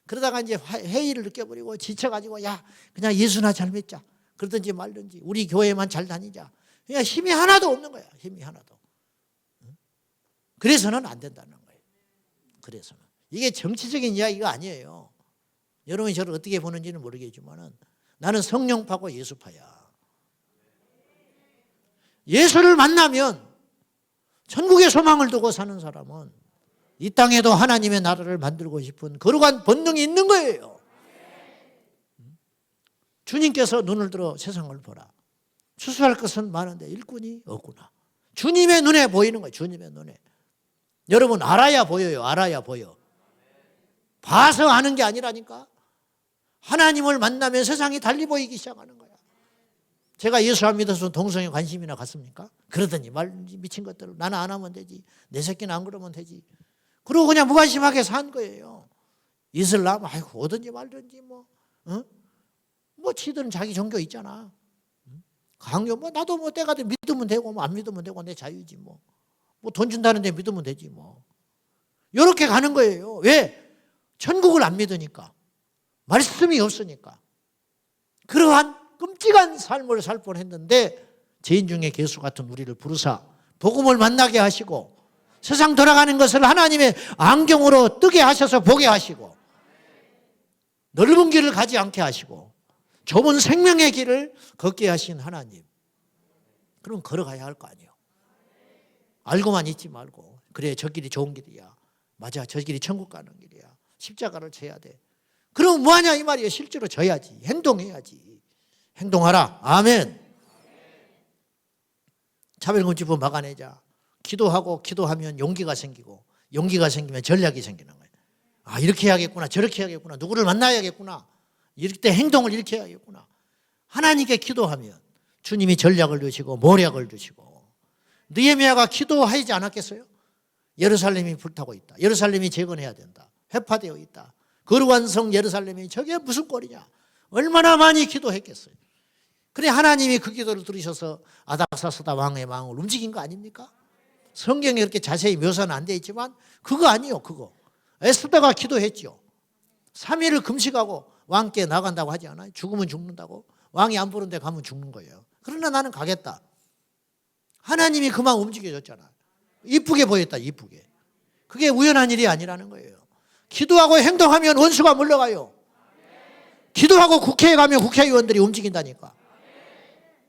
그러다가 이제 회의를 느껴버리고 지쳐가지고 야 그냥 예수나 잘 믿자 그러든지 말든지 우리 교회만 잘 다니자. 그냥 힘이 하나도 없는 거야. 힘이 하나도. 그래서는 안 된다는 거예요. 그래서는 이게 정치적인 이야기가 아니에요. 여러분이 저를 어떻게 보는지는 모르겠지만은 나는 성령파고 예수파야. 예수를 만나면 천국의 소망을 두고 사는 사람은 이 땅에도 하나님의 나라를 만들고 싶은 거룩한 본능이 있는 거예요. 주님께서 눈을 들어 세상을 보라. 추수할 것은 많은데 일꾼이 없구나. 주님의 눈에 보이는 거예요. 주님의 눈에. 여러분 알아야 보여요. 알아야 보여. 봐서 아는 게 아니라니까. 하나님을 만나면 세상이 달리 보이기 시작하는 거야. 제가 예수 안 믿어서 동성애 관심이나 갖습니까? 그러더니 말 미친 것들 나는 안 하면 되지. 내 새끼는 안 그러면 되지. 그러고 그냥 무관심하게 산 거예요. 이슬람 아이고 오든지 말든지 뭐 지들은 자기 종교 있잖아. 강요 뭐 나도 뭐 때가 돼 믿으면 되고 뭐 안 믿으면 되고 내 자유지 뭐 돈 준다는데 믿으면 되지 뭐. 이렇게 가는 거예요. 왜? 천국을 안 믿으니까. 말씀이 없으니까. 그러한 끔찍한 삶을 살 뻔했는데 죄인 중에 괴수 같은 우리를 부르사 복음을 만나게 하시고 세상 돌아가는 것을 하나님의 안경으로 뜨게 하셔서 보게 하시고 넓은 길을 가지 않게 하시고 좁은 생명의 길을 걷게 하신 하나님. 그럼 걸어가야 할 거 아니에요. 알고만 있지 말고 그래 저 길이 좋은 길이야. 맞아 저 길이 천국 가는 길이야. 십자가를 져야 돼. 그럼 뭐하냐 이 말이에요. 실제로 져야지. 행동해야지. 행동하라. 아멘. 차별금지법 막아내자. 기도하고 기도하면 용기가 생기고 용기가 생기면 전략이 생기는 거예요. 아 이렇게 해야겠구나 저렇게 해야겠구나 누구를 만나야겠구나 이럴 때 행동을 이렇게 해야겠구나. 하나님께 기도하면 주님이 전략을 주시고 모략을 주시고. 느헤미야가 기도하지 않았겠어요? 예루살렘이 불타고 있다. 예루살렘이 재건해야 된다. 회파되어 있다. 거룩한 성 예루살렘이 저게 무슨 꼴이냐. 얼마나 많이 기도했겠어요. 그래 하나님이 그 기도를 들으셔서 아닥사스다 왕의 마음을 움직인 거 아닙니까? 성경에 그렇게 자세히 묘사는 안 돼 있지만 그거 아니에요. 그거. 에스더가 기도했죠. 3일을 금식하고 왕께 나간다고 하지 않아요? 죽으면 죽는다고. 왕이 안 부른 데 가면 죽는 거예요. 그러나 나는 가겠다. 하나님이 그만 움직여줬잖아. 이쁘게 보였다. 이쁘게. 그게 우연한 일이 아니라는 거예요. 기도하고 행동하면 원수가 물러가요. 기도하고 국회에 가면 국회의원들이 움직인다니까.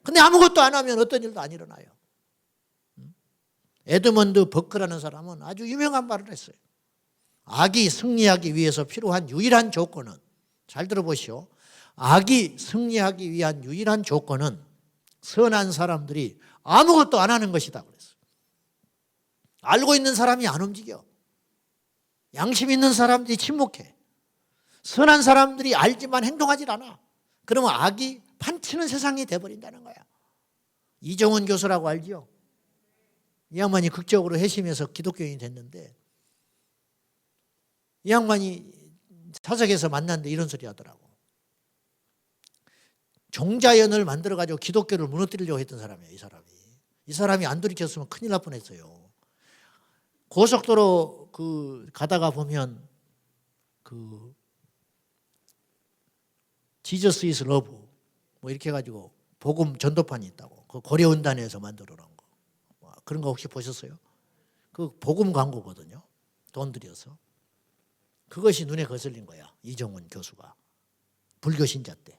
근데 아무것도 안 하면 어떤 일도 안 일어나요. 에드먼드 버크라는 사람은 아주 유명한 말을 했어요. 악이 승리하기 위해서 필요한 유일한 조건은 잘 들어보시오. 악이 승리하기 위한 유일한 조건은 선한 사람들이 아무것도 안 하는 것이다 그랬어요. 알고 있는 사람이 안 움직여. 양심 있는 사람들이 침묵해. 선한 사람들이 알지만 행동하지 않아. 그러면 악이 판치는 세상이 돼버린다는 거야. 이정훈 교수라고 알죠? 이 양반이 극적으로 회심해서 기독교인이 됐는데 이 양반이 사석에서 만났는데 이런 소리 하더라고. 종자연을 만들어가지고 기독교를 무너뜨리려고 했던 사람이에요. 이 사람이 안 돌이켰으면 큰일 날 뻔했어요. 고속도로 가다가 보면 지저스 이즈 러브 뭐 이렇게 해가지고 복음 전도판이 있다고. 그 고려은단에서 만들어 놓은 거. 그런 거 혹시 보셨어요? 그 복음 광고거든요. 돈 들여서. 그것이 눈에 거슬린 거야. 이정훈 교수가. 불교 신자 때.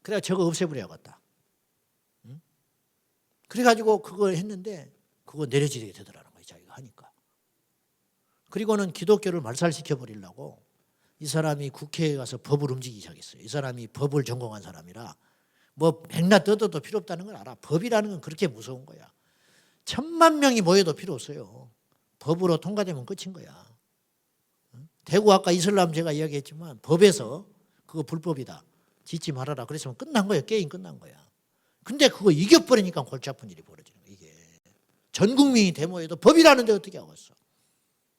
그래가 저거 없애버려야겠다. 응? 그래가지고 그걸 했는데 그거 내려지게 되더라는 거예요. 자기가 하니까. 그리고는 기독교를 말살시켜버리려고 이 사람이 국회에 가서 법을 움직이기 시작했어요. 이 사람이 법을 전공한 사람이라 뭐 백나 뜯어도 필요 없다는 걸 알아. 법이라는 건 그렇게 무서운 거야. 1,000,000명이 모여도 필요 없어요. 법으로 통과되면 끝인 거야. 대구 아까 이슬람 제가 이야기했지만 법에서 그거 불법이다, 짓지 말아라 그랬으면 끝난 거예요. 게임 끝난 거야. 근데 그거 이겨버리니까 골치 아픈 일이 벌어지는 거야. 이게 전 국민이 데모해도 법이라는데 어떻게 하겠어.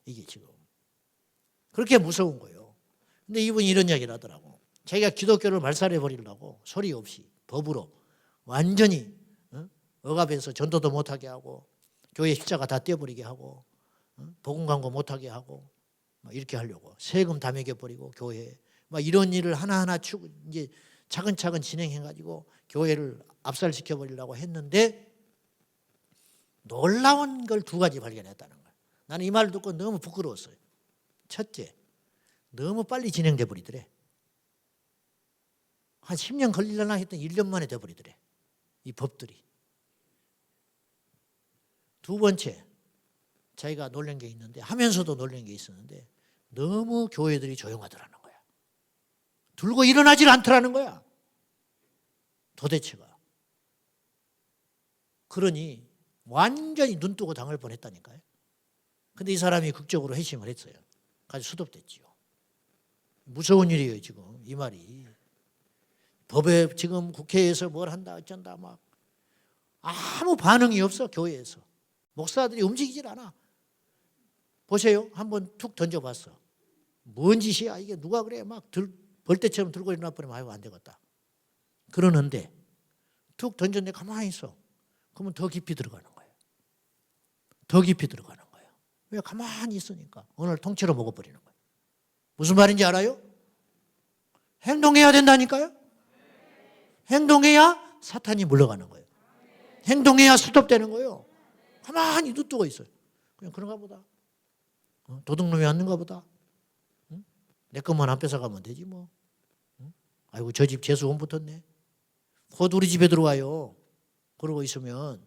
이게 지금 그렇게 무서운 거예요. 근데 이분이 이런 이야기를 하더라고. 자기가 기독교를 말살해 버리려고 소리 없이 법으로 완전히 억압해서 전도도 못하게 하고 교회 십자가 다 떼어버리게 하고 복음 광고 못하게 하고 막 이렇게 하려고 세금 다 매겨버리고 교회에 막 이런 일을 하나하나 이제 차근차근 진행해가지고 교회를 압살시켜 버리려고 했는데 놀라운 걸 두 가지 발견했다는 거예요. 나는 이 말을 듣고 너무 부끄러웠어요. 첫째, 너무 빨리 진행돼 버리더래. 한 10년 걸리려나 했더니 1년 만에 돼버리더래. 이 법들이. 두 번째, 자기가 놀란 게 있는데 하면서도 놀란 게 있었는데 너무 교회들이 조용하더라는 거야. 들고 일어나질 않더라는 거야. 도대체가. 그러니 완전히 눈 뜨고 당할 뻔했다니까요. 근데 이 사람이 극적으로 회심을 했어요. 아주 수습됐지요. 무서운 일이에요 지금 이 말이. 법에 지금 국회에서 뭘 한다 어쩐다 막 아무 반응이 없어. 교회에서 목사들이 움직이질 않아. 보세요. 한번 툭 던져봤어. 뭔 짓이야 이게. 누가 그래 막 벌떼처럼 들고 일어나 버리면 아이고 안 되겠다 그러는데 툭 던졌는데 가만히 있어. 그러면 더 깊이 들어가는 거예요. 더 깊이 들어가는 거예요. 왜? 가만히 있으니까 오늘 통째로 먹어버리는 거예요. 무슨 말인지 알아요? 행동해야 된다니까요. 행동해야 사탄이 물러가는 거예요. 행동해야 스톱되는 거예요. 가만히 눈 뜨고 있어요. 그냥 그런가 보다. 도둑놈이 왔는가 보다. 내 것만 안 뺏어가면 되지 뭐. 아이고 저 집 재수원 붙었네. 곧 우리 집에 들어와요. 그러고 있으면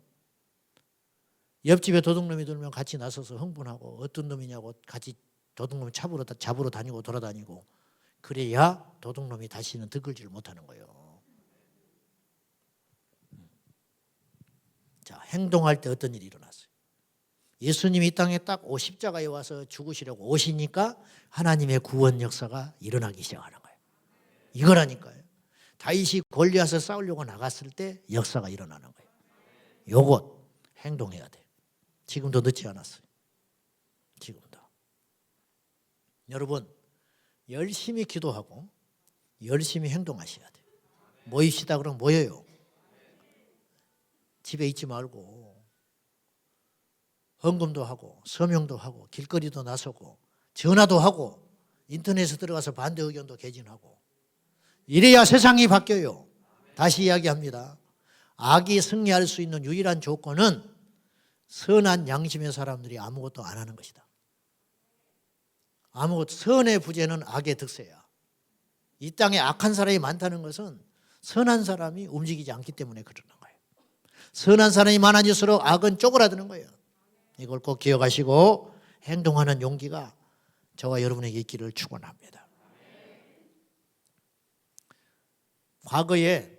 옆집에 도둑놈이 들면 같이 나서서 흥분하고 어떤 놈이냐고 같이 도둑놈 잡으러 다니고 돌아다니고 그래야 도둑놈이 다시는 들끓지를 못하는 거예요. 자, 행동할 때 어떤 일이 일어났어요? 예수님이 이 땅에 딱 십자가에 와서 죽으시려고 오시니까 하나님의 구원 역사가 일어나기 시작하는 거예요. 이거라니까요. 다윗이 골리앗을 싸우려고 나갔을 때 역사가 일어나는 거예요. 요것 행동해야 돼. 지금도 늦지 않았어요. 지금도. 여러분 열심히 기도하고 열심히 행동하셔야 돼요. 모입시다 그러면 모여요. 집에 있지 말고 헌금도 하고 서명도 하고 길거리도 나서고 전화도 하고 인터넷에 들어가서 반대 의견도 개진하고 이래야 세상이 바뀌어요. 다시 이야기합니다. 악이 승리할 수 있는 유일한 조건은 선한 양심의 사람들이 아무것도 안 하는 것이다. 아무것도. 선의 부재는 악의 득세야. 이 땅에 악한 사람이 많다는 것은 선한 사람이 움직이지 않기 때문에 그러는 거예요. 선한 사람이 많아질수록 악은 쪼그라드는 거예요. 이걸 꼭 기억하시고 행동하는 용기가 저와 여러분에게 있기를 축원합니다. 과거에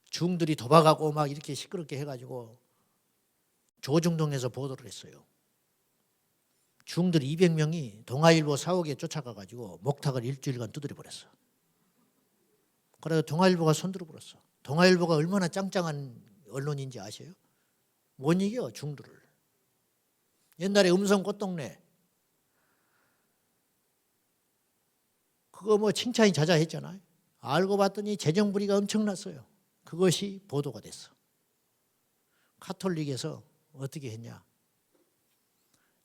중들이 도박하고 막 이렇게 시끄럽게 해가지고 조중동에서 보도를 했어요. 중들 200명이 동아일보 사옥에 쫓아가가지고 목탁을 일주일간 두드려 버렸어. 그래서 동아일보가 손들어 버렸어. 동아일보가 얼마나 짱짱한 언론인지 아세요? 못 이겨 중들을. 옛날에 음성 꽃동네 그거 뭐 칭찬이 자자했잖아요. 알고 봤더니 재정부리가 엄청났어요. 그것이 보도가 됐어. 카톨릭에서 어떻게 했냐.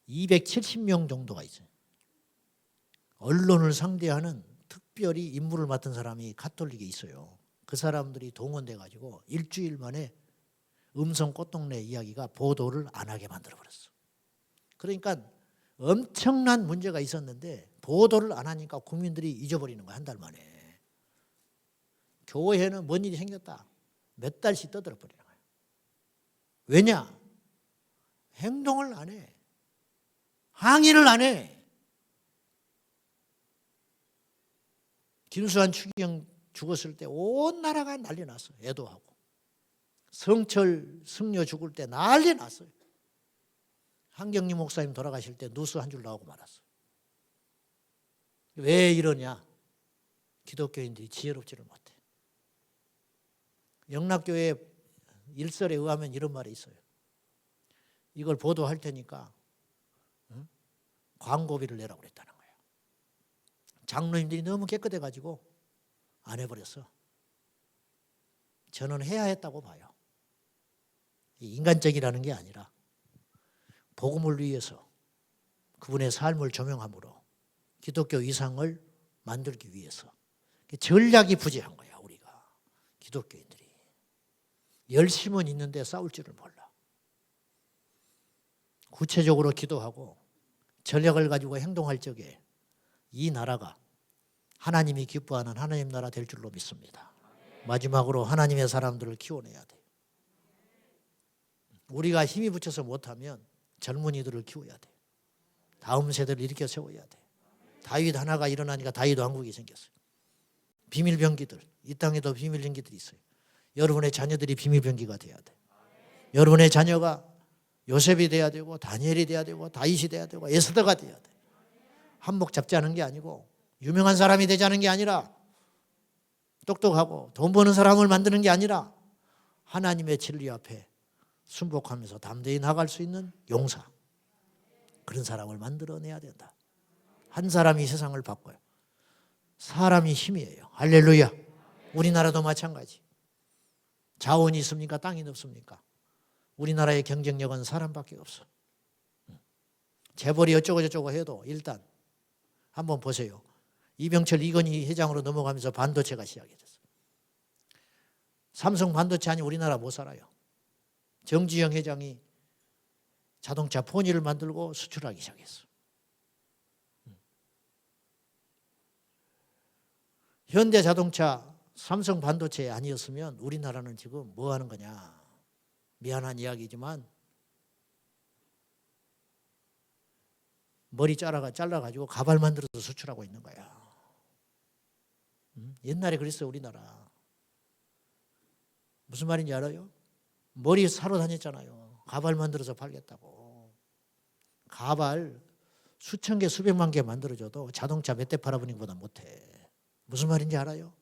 270명 정도가 있어요. 언론을 상대하는 특별히 임무를 맡은 사람이 카톨릭에 있어요. 그 사람들이 동원돼 가지고 일주일 만에 음성 꽃동네 이야기가 보도를 안 하게 만들어버렸어. 그러니까 엄청난 문제가 있었는데 보도를 안 하니까 국민들이 잊어버리는 거야. 한 달 만에. 교회는 뭔 일이 생겼다. 몇 달씩 떠들어버리는 거야. 왜냐? 행동을 안 해. 항의를 안 해. 김수환 추기경 죽었을 때 온 나라가 난리 났어. 애도하고. 성철 승려 죽을 때 난리 났어요. 한경림 목사님 돌아가실 때 누수 한 줄 나오고 말았어요. 왜 이러냐? 기독교인들이 지혜롭지를 못해. 영락교회 일설에 의하면 이런 말이 있어요. 이걸 보도할 테니까 광고비를 내라고 그랬다는 거예요. 장로님들이 너무 깨끗해가지고 안 해버렸어. 저는 해야 했다고 봐요. 인간적이라는 게 아니라 복음을 위해서 그분의 삶을 조명함으로 기독교 이상을 만들기 위해서 전략이 부재한 거야. 우리가 기독교인들이 열심은 있는데 싸울 줄을 몰라. 구체적으로 기도하고 전략을 가지고 행동할 적에 이 나라가 하나님이 기뻐하는 하나님 나라 될 줄로 믿습니다. 마지막으로 하나님의 사람들을 키워내야 돼. 우리가 힘이 붙여서 못하면 젊은이들을 키워야 돼. 다음 세대를 일으켜 세워야 돼. 다윗 하나가 일어나니까 다윗 왕국이 생겼어요. 비밀병기들, 이 땅에도 비밀병기들이 있어요. 여러분의 자녀들이 비밀병기가 돼야 돼. 여러분의 자녀가 요셉이 돼야 되고 다니엘이 돼야 되고 다윗이 돼야 되고 에스더가 돼야 돼. 한몫 잡자는 게 아니고 유명한 사람이 되자는 게 아니라 똑똑하고 돈 버는 사람을 만드는 게 아니라 하나님의 진리 앞에 순복하면서 담대히 나갈 수 있는 용사, 그런 사람을 만들어내야 된다. 한 사람이 세상을 바꿔요. 사람이 힘이에요. 할렐루야. 우리나라도 마찬가지. 자원이 있습니까? 땅이 없습니까? 우리나라의 경쟁력은 사람밖에 없어. 재벌이 어쩌고 저쩌고 해도 일단 한번 보세요. 이병철, 이건희 회장으로 넘어가면서 반도체가 시작이 됐어요. 삼성 반도체 아니 우리나라 못 살아요. 정지영 회장이 자동차 포니를 만들고 수출하기 시작했어. 현대자동차, 삼성 반도체 아니었으면 우리나라는 지금 뭐 하는 거냐. 미안한 이야기지만 머리 잘라가지고 가발 만들어서 수출하고 있는 거야. 옛날에 그랬어요, 우리나라. 무슨 말인지 알아요? 머리 사러 다녔잖아요. 가발 만들어서 팔겠다고. 가발 수천 개, 수백만 개 만들어줘도 자동차 몇 대 팔아버린 것보다 못해. 무슨 말인지 알아요?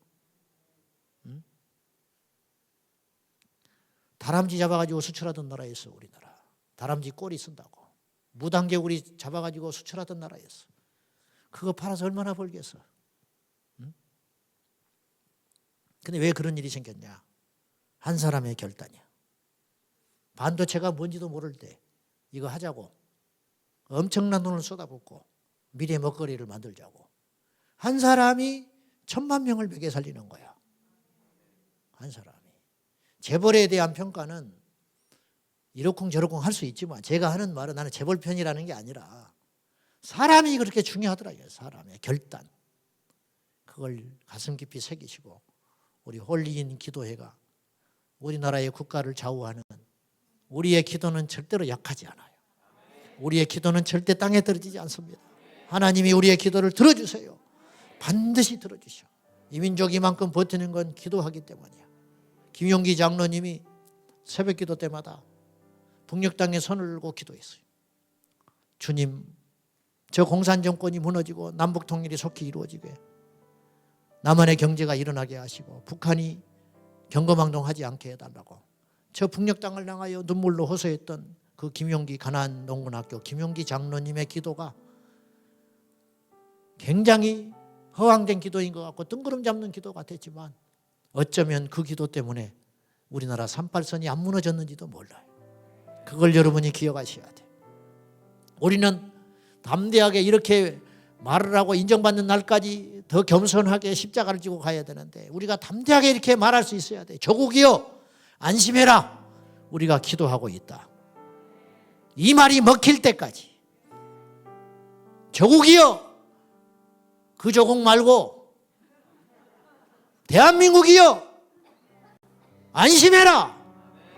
다람쥐 잡아가지고 수출하던 나라였어, 우리나라. 다람쥐 꼬리 쓴다고. 무단개구리 잡아가지고 수출하던 나라였어. 그거 팔아서 얼마나 벌겠어. 근데 왜 그런 일이 생겼냐? 한 사람의 결단이야. 반도체가 뭔지도 모를 때 이거 하자고 엄청난 돈을 쏟아붓고 미래 먹거리를 만들자고 한 사람이 1000만 명을 먹여 살리는 거야. 한 사람이. 재벌에 대한 평가는 이러쿵저러쿵 할 수 있지만 제가 하는 말은 나는 재벌 편이라는 게 아니라 사람이 그렇게 중요하더라고요. 사람의 결단. 그걸 가슴 깊이 새기시고 우리 홀리인 기도회가 우리나라의 국가를 좌우하는 우리의 기도는 절대로 약하지 않아요. 우리의 기도는 절대 땅에 떨어지지 않습니다. 하나님이 우리의 기도를 들어주세요. 반드시 들어주셔. 이 민족이 이만큼 버티는 건 기도하기 때문이야. 김용기 장로님이 새벽 기도 때마다 북녘 땅에 손을 들고 기도했어요. 주님, 저 공산 정권이 무너지고 남북 통일이 속히 이루어지게 남한의 경제가 일어나게 하시고 북한이 경거망동하지 않게 해달라고. 저 북녘 땅을 향하여 눈물로 호소했던 그 김용기 가나안 농군학교 김용기 장로님의 기도가 굉장히 허황된 기도인 것 같고 뜬구름 잡는 기도 같았지만 어쩌면 그 기도 때문에 우리나라 38선이 안 무너졌는지도 몰라요. 그걸 여러분이 기억하셔야 돼요. 우리는 담대하게 이렇게 말을 하고 인정받는 날까지 더 겸손하게 십자가를 지고 가야 되는데 우리가 담대하게 이렇게 말할 수 있어야 돼요. 조국이여 안심해라. 우리가 기도하고 있다. 이 말이 먹힐 때까지. 조국이여 그 조국 말고 대한민국이여 안심해라.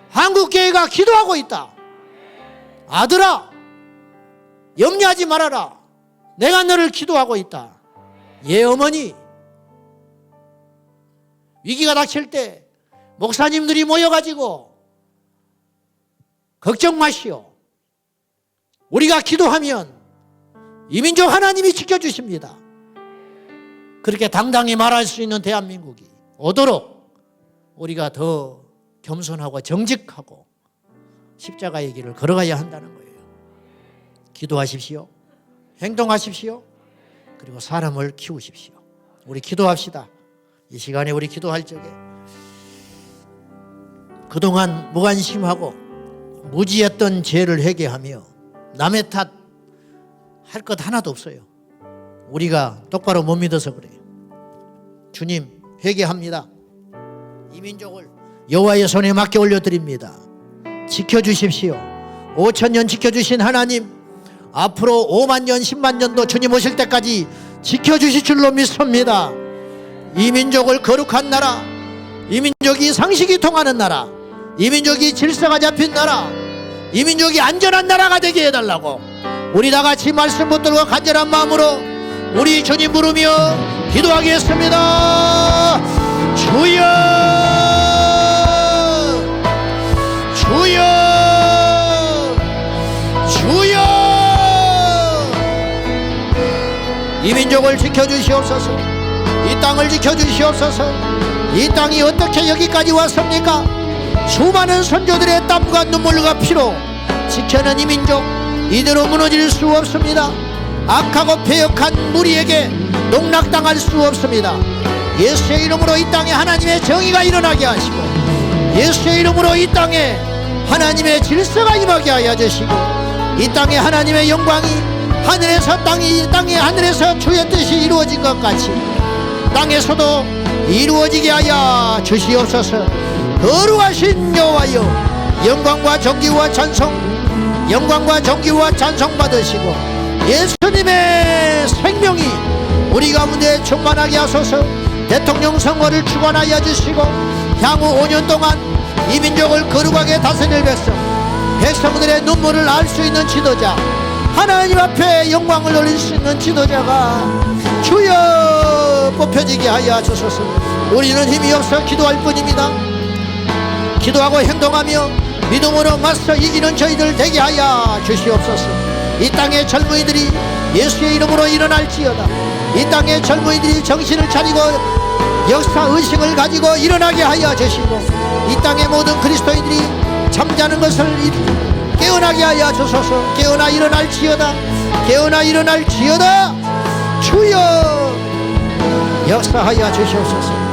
한국교회가 기도하고 있다. 아들아 염려하지 말아라. 내가 너를 기도하고 있다. 예 어머니 위기가 닥칠 때 목사님들이 모여가지고 걱정 마시오. 우리가 기도하면 이 민족 하나님이 지켜주십니다. 그렇게 당당히 말할 수 있는 대한민국이 오도록 우리가 더 겸손하고 정직하고 십자가의 길을 걸어가야 한다는 거예요. 기도하십시오. 행동하십시오. 그리고 사람을 키우십시오. 우리 기도합시다. 이 시간에 우리 기도할 적에 그동안 무관심하고 무지했던 죄를 회개하며 남의 탓 할 것 하나도 없어요. 우리가 똑바로 못 믿어서 그래요. 주님, 회개합니다. 이 민족을 여호와의 손에 맡겨 올려드립니다. 지켜주십시오. 5,000년 지켜주신 하나님, 앞으로 5만 년, 10만 년도 주님 오실 때까지 지켜주실 줄로 믿습니다. 이 민족을 거룩한 나라, 이 민족이 상식이 통하는 나라, 이 민족이 질서가 잡힌 나라, 이 민족이 안전한 나라가 되게 해달라고 우리 다같이 말씀 붙들고 간절한 마음으로 우리 주님 부르며 기도하겠습니다. 주여, 주여, 주여. 이 민족을 지켜주시옵소서. 이 땅을 지켜주시옵소서. 이 땅이 어떻게 여기까지 왔습니까? 수많은 선조들의 땀과 눈물과 피로 지켜낸 이 민족, 이대로 무너질 수 없습니다. 악하고 패역한 무리에게 농락당할 수 없습니다. 예수의 이름으로 이 땅에 하나님의 정의가 일어나게 하시고, 예수의 이름으로 이 땅에 하나님의 질서가 임하게 하여 주시고, 이 땅에 하나님의 영광이 하늘에서 땅에 하늘에서 주의 뜻이 이루어진 것 같이 땅에서도 이루어지게 하여 주시옵소서. 거룩하신 여호와여, 영광과 존귀와 찬송, 영광과 존귀와 찬송 받으시고 예수님의 생명이 우리 가운데 충만하게 하소서. 대통령 선거를 주관하여 주시고 향후 5년 동안 이 민족을 거룩하게 다스릴 백성들의 눈물을 알 수 있는 지도자, 하나님 앞에 영광을 올릴 수 있는 지도자가 주여 뽑혀지게 하여 주소서. 우리는 힘이 없어 기도할 뿐입니다. 기도하고 행동하며 믿음으로 맞서 이기는 저희들 되게 하여 주시옵소서. 이 땅의 젊은이들이 예수의 이름으로 일어날지어다. 이 땅의 젊은이들이 정신을 차리고 역사의식을 가지고 일어나게 하여 주시고, 이 땅의 모든 그리스도인들이 잠자는 것을 깨어나게 하여 주소서. 깨어나 일어날지어다. 깨어나 일어날지어다. 주여 역사하여 주시옵소서.